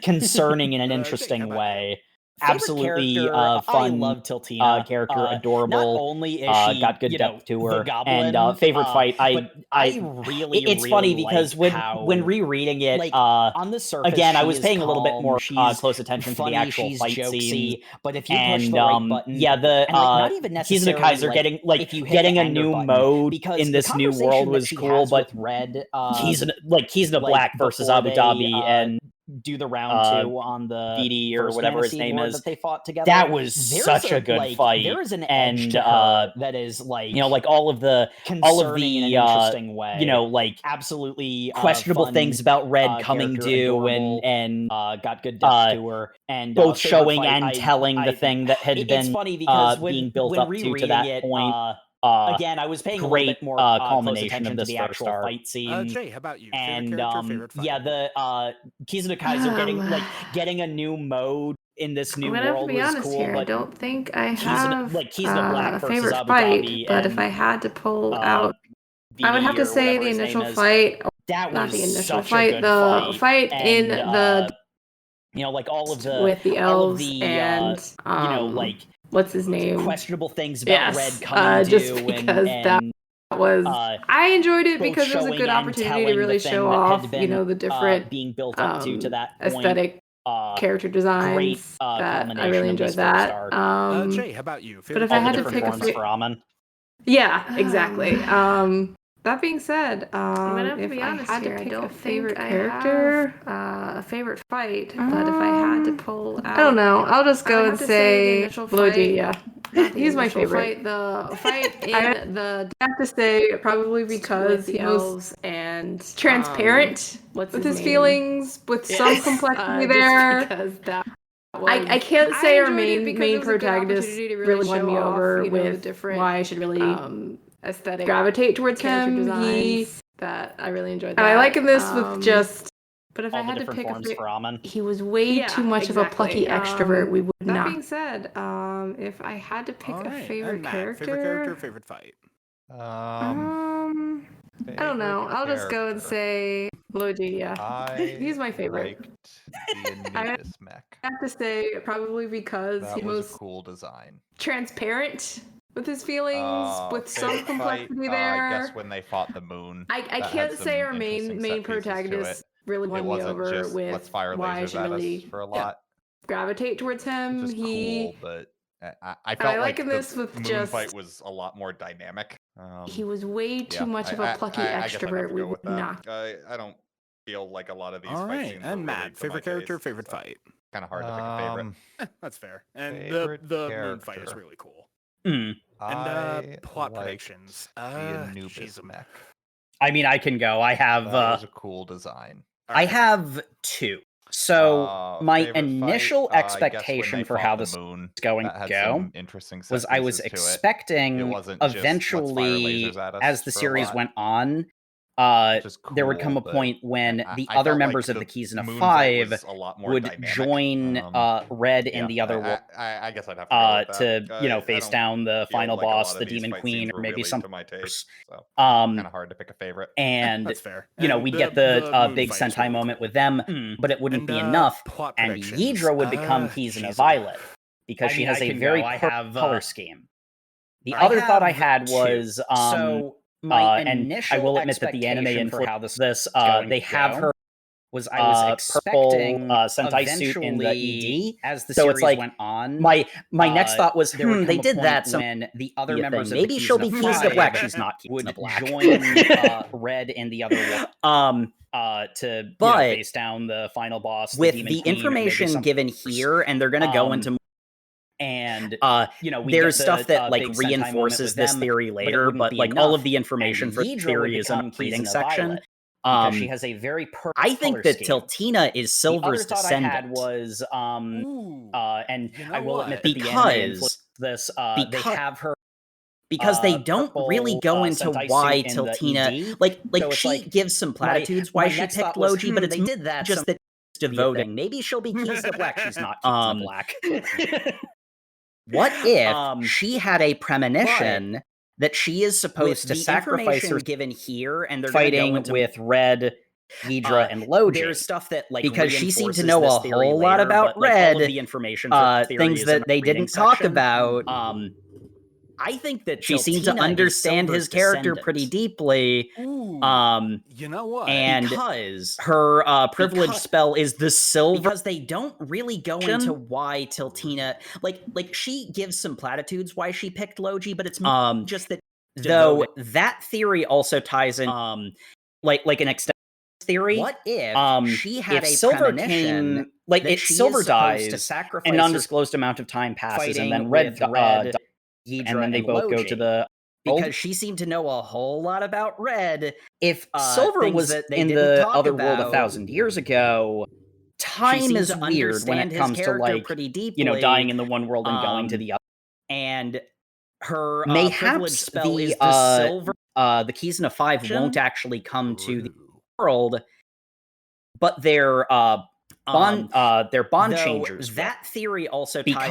concerning in an Jay, how interesting about way. Favorite Absolutely character, fun I love Tiltina. character, Not adorable. only is she, Got good you depth know, to the her. goblin, And favorite fight, but I really, it's really funny because like when how, rereading it, like, on the surface, again, I she was is paying a little bit calm, more she's close attention funny, to the actual she's fight jokesy, scene. but if you push And the right button, yeah, the and, like, not even Kizuna necessarily, Kaiser like, getting like if you hit getting the a anger new button, mode because in the this new conversation world that was she cool, has but with Red, Kizuna like, Black versus before Abu Dhabi they, and do the round 2 on the BD or first whatever his Fantasy name Lord is. that they fought together. That was There's such a good like, fight. There is an and edge to her that is like, you know, like all of the concerning in an interesting way. you know, like Absolutely questionable fun, things about Red coming character, due adorable, and got good depth to her, and both favorite showing fight, and telling the thing that had it's been funny because being built when up to rereading that it, point. Again, I was paying a little great bit more culmination close attention of this to the first actual arc. fight scene. Jay, how about you? And Favorite character, favorite fight? yeah, the Kizuna Kaiser getting a new mode in this new I'm gonna have to world be was honest cool, here. I but don't think I Kizuna- have Kizuna Black a versus favorite Abu fight, Dhabi but if and, I had to pull out, BD I would have to or say whatever the his name initial is. fight. That Not was the initial such a fight, good the fight in and, the you know, like all of the with the all of elves the and you know, like what's his name? questionable things about Yes, Red coming just due because and that was I enjoyed it both because it was a showing good and opportunity to telling really the thing show that had off, been, you know, the different being built up to that point. aesthetic character designs. Great that I culmination really of enjoyed this that. first arc. Jay, how about you? But if All I the had to different pick a forms for ramen. yeah, exactly. That being said, I'm gonna have to if be I honest had here, to I pick don't a favorite think I character, a favorite fight, but if I had to pull out, I don't know. I'll just I go would and have to say the say initial Bloody. fight, Yeah, not the he's my initial favorite. fight, the fight in I the have to say probably because with the he was elves and transparent what's with his his name? feelings, with some Yes, complexity just there. because that I can't say our enjoyed it main because main it was a good protagonist opportunity to really won show me off, over you know, the with different why I should really aesthetic gravitate towards character him. designs that I really enjoyed. And I that. liken this with just. But if All I the had to different pick a forms for ramen. He was way too much of a plucky extrovert. We would that not. being said, if I had to pick a favorite Matt, character, favorite character, favorite fight. I don't know. I'll just go and say Logi. Yeah, he's my favorite. The I Anubis mech. have to say probably because That he was was a cool design. transparent with his feelings, with some favorite complexity fight, there. I guess when they fought the moon. I that can't had say some our interesting main set pieces to protagonist it. really It won me wasn't over just with let's fire why I lasers should at really us for a lot. gravitate towards him. Just He cool, but I felt like this the with moon just fight was a lot more dynamic. he was way too much of a plucky I guess I'd have extrovert. to We go with would that. not. I don't feel like a lot of these All fight right, scenes. and Matt, favorite character, favorite fight. Kind of hard to pick a favorite. That's fair. And Favorite the moon fight is character. really cool. Mm. And plot liked predictions. the Anubis mech. I mean, I can go. I have. That was a cool design. I have 2. So my Favorite initial fight, I guess when expectation they for fought how the this moon, is going that to had go some interesting set was I was pieces to it. It expecting wasn't just, "Let's fire eventually, lasers at us as the for a series lot," went on, which is there would come cool, a but point when I the felt other like members of the the Kizuna moon fight 5 was a lot more would dynamic. join Red in the other world I guess I'd have to go with that. to face I down the feel final like a boss, lot of the these Demon fight Queen, scenes or were maybe really some to my taste, so Um, kind of hard to pick a favorite. and That's fair. you know, And we'd get the moon big fight is Sentai really moment cool. with them, but it wouldn't And, be enough. plot And predictions. Yidra would become Kizuna Violet because she has a very color scheme. The other thought I had was So my and I initial will admit that the anime expectation for how influenced this this. going They to have go her was I was expecting purple Sentai suit in the eventually, ED. as the So series it's like went on. my next thought was, there would they come a did point that. So when the other thing. members of Maybe the she'll be Kizuna Kizuna Black. Five She's not would Kizuna Black. join Red in the other world. To but face down the final boss with the, the Queen, information given here, and they're going to go into and we there's get stuff the, that like big Sentai moment reinforces with this them, theory later, but like all of the information for the Yidra theory would is in the become reading Kizuna section. Violet, because she has a very purple I think color that scheme. Tiltina is Silver's the other thought descendant. I had was and you know I will admit what? that the anime influenced this they have her because they don't really go into Sentai why suit in the Tiltina ED. like So it's she like, gives some platitudes why my she next picked thought was, Logi, but it's they did that just some- that she's devoted. Maybe she'll be Kizuna Black. She's not Kizuna Black. What if she had a premonition that she is supposed to sacrifice her given here, and they're fighting go into, with Red, Yidra, and Logi? There's stuff that like because she seemed to reinforces know this a theory whole lot later, about but, like, all of Red, the information for theory things is that in the they reading didn't talk section. about. I think that She seemed to Tiltina is understand his Silver's character descendant. pretty deeply. You know what? And because her privilege spell is the silver. Because they don't really go into why Tiltina like she gives some platitudes why she picked Logi, but it's just that though that theory also ties in like an extended theory. What if she had if a Silver premonition came like that it she Silver is supposed dies to sacrifice and an her undisclosed amount of time passes, and fighting then Red with Red, Yidra, Yidra, and then they both go to the because she seemed to know a whole lot about Red. if Silver things was that they in didn't the talk other world about, 1,000 years ago, time is weird when it comes to like pretty deeply, dying in the one world and going to the other. And her privilege Mayhaps spell the is the silver. the Kizuna Five won't actually come to the world, but they're bond changers. That theory also because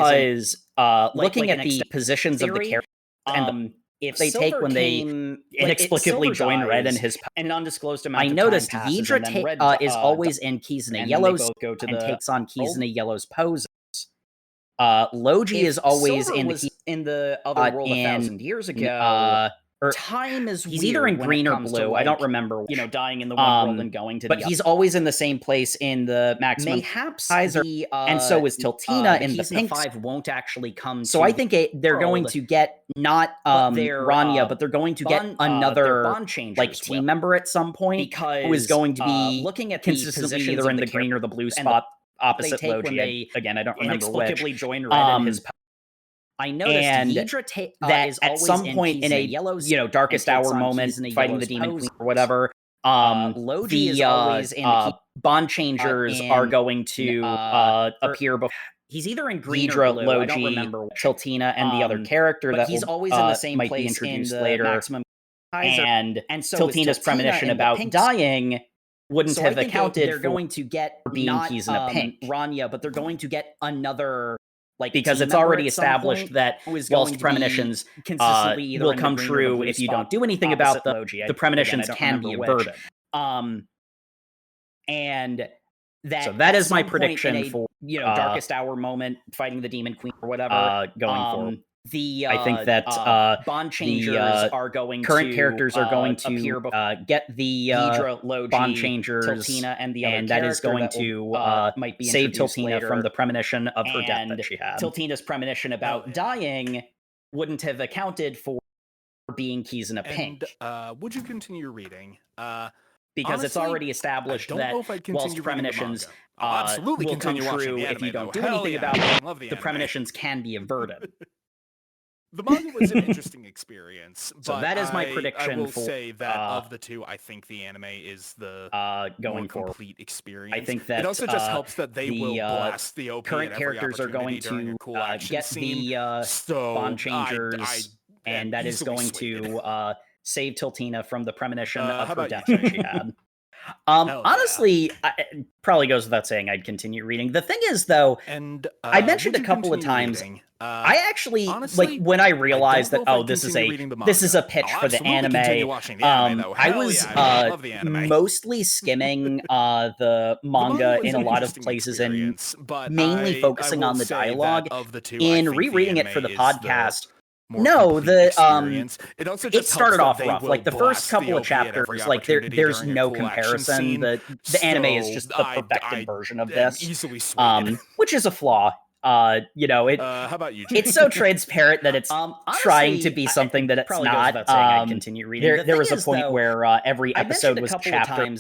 ties in, looking like at the positions of the theory, characters and if they Silver take when they came, inexplicably join Red and his an undisclosed amount. I of noticed time passes, Yidra and then Red, is always in Kizuna and Yellow's they both go to and the takes on Kizuna world. Yellow's poses. Logi is always Silver was in the other world 1,000 years ago. Time is he's weird either in when green it or comes to, blue. I don't remember. dying in the one world and going to but the he's other. always in the same place in the maximum. Mayhaps Kaiser, and so is Tiltina in the Kizuna pink. Five won't actually come. So to I think they're going world, to get not Rania, but they're going to get another bond changers like team member at some point because who is going to be looking at consistently the either in the green or the blue spot opposite take when Logi. they Again, I don't remember which. inexplicably join Red in his. I noticed and Yidra that is at some point in a Yellow's, darkest hour moment fighting the Demon Queen or whatever, Logi is always in the bond changers are going to appear before. He's either in green Yidra, or blue. Logi, I don't remember which. Tiltina, and the other character but that he's will, always in the same might place be introduced in the later. maximum Kaiser, and so Tiltina's Tiltina premonition in the about pink dying wouldn't so have I think accounted they're for going to get being not Kizuna Pink. Rania, but they're going to get another because it's already established that whilst premonitions consistently will come true if you don't do anything about them, the premonitions can be averted. And that so that is my prediction for darkest hour moment fighting the Demon Queen or whatever going forward. I think that bond changers are going current to characters are going to appear get the Vidra, Logi, bond changers, Tiltina, and the other that is going that to will, might be save introduced Tiltina later, from the premonition of her death that she had. Tiltina's premonition about dying wouldn't have accounted for being Kizuna Pink. And would you continue reading? Because honestly, it's already established that whilst premonitions absolutely will come continue true the if you anime, don't do though. anything Hell about yeah, it, love the the anime. premonitions can be averted. The manga was an interesting experience. So but that is my prediction I will for say that of the two, I think the anime is the going more complete experience. I think that it also just helps that they will blast the OP current at every characters are going during to a cool action get scene. the bond changers, and that is going to save Tiltina from the premonition of her death that she had. Honestly, it probably goes without saying I'd continue reading. The thing is, though, and I mentioned a couple of times. I actually honestly, like when I realized that this is a pitch I'll for the absolutely anime. I was love the anime. mostly skimming the manga in a lot of places and mainly focusing on the dialogue. Of the two, in rereading it for the podcast. No, it started off rough. Like the first couple of chapters, like there's no comparison. The anime is just the perfected version of this, which is a flaw. How about you, it's so transparent that it's trying to be something that it's not. Continue reading. There was a point where every episode was a chapter.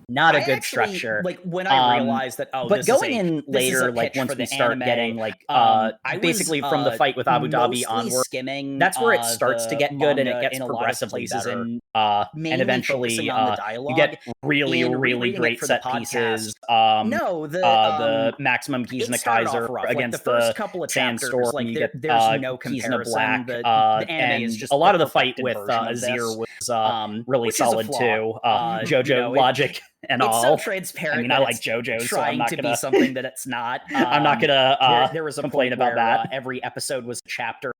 Not a good structure. Like when I realized that, but going in later, like once we start getting like basically from the fight with Abu Dhabi onward, that's where it starts to get good and it gets progressively better. And eventually you get really great set pieces. The Maximum Kizuna Kaiser against the couple of Sandstorm, like you get there's no Kizuna Black, and a lot of the fight with Azir was really solid too. JoJo logic and all. It's so transparent. I mean, I like JoJo, so I'm not to gonna be something that it's not. I'm not gonna there was a complain point about where, that. Every episode was a chapter.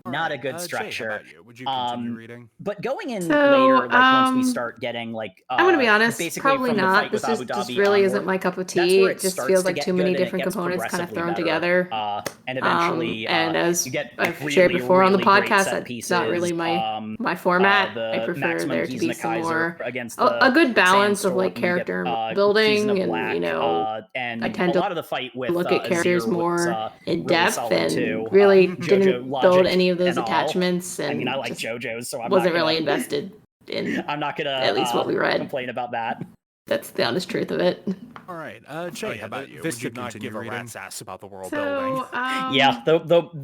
Not a good structure. Would you continue reading? But going in So, later, like once we start getting like, I'm gonna be honest, basically probably from the not. fight with This Abu just Dhabi really onward, isn't my cup of that's tea. where It just starts feels to like get too good many and it different gets components kind of progressively thrown better. together. And eventually, And as you get I've really, shared before on the really great podcast, set that's pieces. not really my format. I prefer Maximum there to be Kizuna some Kaiser more against a good balance of Sandstorm, like you character get, building Kizuna and Black, and I tend a to lot of the fight with look at characters Azir more was, in really depth solid and too. really JoJo didn't logic build any of those and all. attachments and I mean, I like just JoJo's, so I'm wasn't not really gonna, invested in I'm not gonna at least what we read. complain about that. That's the honest truth of it. All right, Jay, how about you? This Would you did not continue give a reading? rat's ass about the world So, building. Yeah, the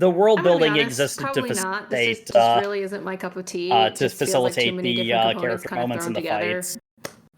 world I'm gonna be building honest, existed to probably not. facilitate This just really isn't my cup of tea. It to just feels like too facilitate many the different components character kind of moments in thrown the together. fights.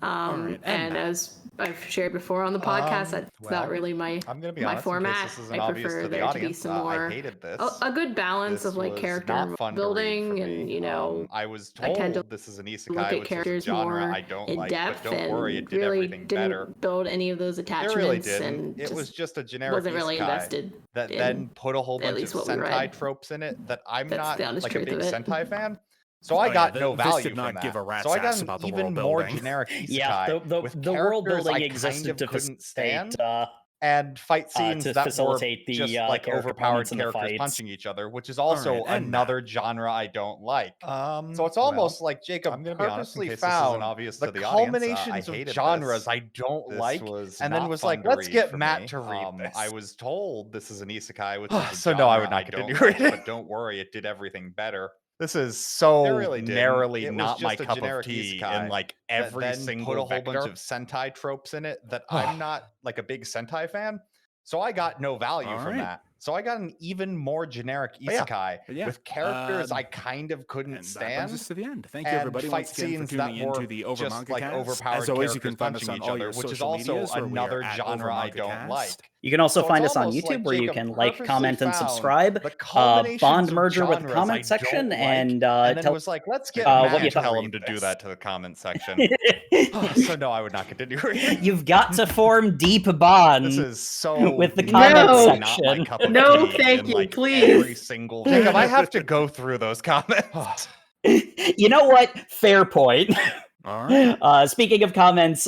Alright, And as I've shared before on the podcast, that's not really my I'm gonna be my honest, format. in case this isn't I obvious prefer to the there to be audience. some I more hated this. a good balance This of like was character not fun to read building for and me. I was I tend told to this is an look isekai, at which is a characters genre more I don't in like, depth but don't worry, and it did really everything better. didn't build any of those It really attachments didn't. and It just was just a generic wasn't really isekai invested that in then put a whole at bunch of least what we Sentai read. tropes in it that I'm That's not the honest like a truth big of it. Sentai fan. So I got no this value did not from give that. a rat's So I got ass an about the even world more building. generic isekai Yeah, with the world characters building I existed kind to of couldn't stand, facilitate and fight scenes to that facilitate were the just like character overpowered moments in the characters fights. punching each other, which is also Alright, and another genre I don't like. So it's almost like Jacob I'm gonna be honest, in purposely case this isn't found obvious the to the audience, I culminations of hated genres this. I don't This like, was and then not was fun like, to let's read get for Matt me. to read this. I was told this is an isekai, which is So a no, I genre would not I continue don't like, reading. but don't worry, it did everything better. This is so It really didn't. narrowly It was not my just a cup of generic tea, isekai and like that every then single put a whole vector. bunch of Sentai tropes in it that I'm not like a big Sentai fan. So I got no value from Alright. that. So I got an even more generic yeah. isekai Yeah. with characters I kind of couldn't And that stand. brings us to the end. Thank you, And everybody, fight once again, for scenes tuning that were into the Over just Manga like Cast. overpowered As always, you characters can find us punching on each all other, your which is social also medias, where we are another at genre I don't OverMangaCast. like. You can also So find it's us on almost YouTube like where you Jacob can like, purposely comment, and found subscribe. the culminations Bond of merger with genres I comment don't section, like, and then tell was like, let's get what Matt you to tell him read to do this. that to the comment section. So no, I would not continue reading. You've got to form deep bond. This is so with the comment not section. my cup of No, tea thank in, you, like, please. Every single Jacob, I have to go through those comments. You know what? Fair point. All right. Speaking of comments,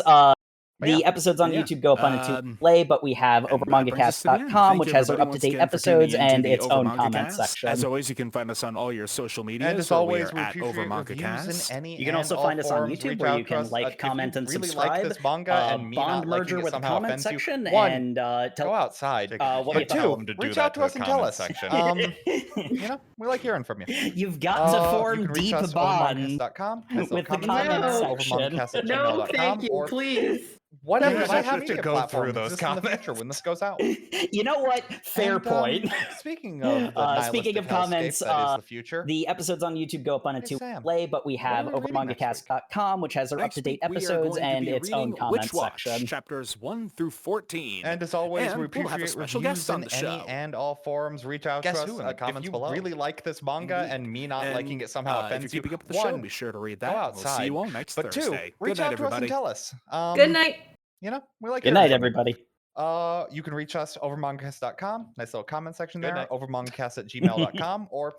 The episodes on YouTube go up on into play, but we have overmangacast.com, which has our up-to-date episodes and its own comment section. As always, you can find us on all your social media. And as always, we are at OverMangaCast. You can also find us on YouTube, where you can like, comment, and subscribe. Like this manga and me Bond not merger liking it with the somehow comment offends you. section, One, and go outside. what But you two, them to do reach that out to to us the and tell comment us. section. You know, we like hearing from you. You've got to You form can reach deep us bond overmangacast.com, with the comment section. No, thank you, please. Whatever I social have to media go platform through those exists in the comments. future when this goes out. You know what? Fair point. Speaking of the Speaking of comments, that is the future. The episodes on YouTube go up on into play, but we have overmangacast.com, which has our up-to-date episodes and its own comment section. Chapters 1 through 14. And as always, we we'll have a appreciate special reviews guest on in the any show. and all forums. Reach out to us in the comments below. If you really like this manga and me not liking it somehow offends if you're keeping up with the one, show, be sure to read that. go outside. We'll see you all next But Thursday. two, reach Good night, out to us and everybody. tell us. Good night. You know, we like Good hearing night, from you. everybody. You can reach us over mangacast.com. Nice little comment section there. Over mangacast@gmail.com or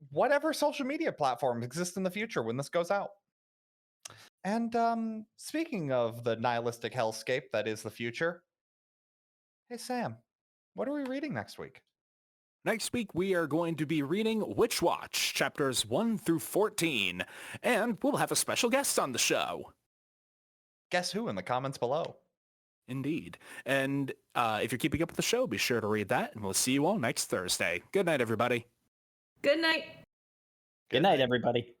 whatever social media platforms exist in the future when this goes out. And speaking of the nihilistic hellscape that is the future, hey Sam, what are we reading next week? Next week, we are going to be reading Witch Watch, chapters 1 through 14, and we'll have a special guest on the show. Guess who in the comments below? Indeed. And if you're keeping up with the show, be sure to read that, and we'll see you all next Thursday. Good night, everybody. Good night. Good night, everybody.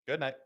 Good night.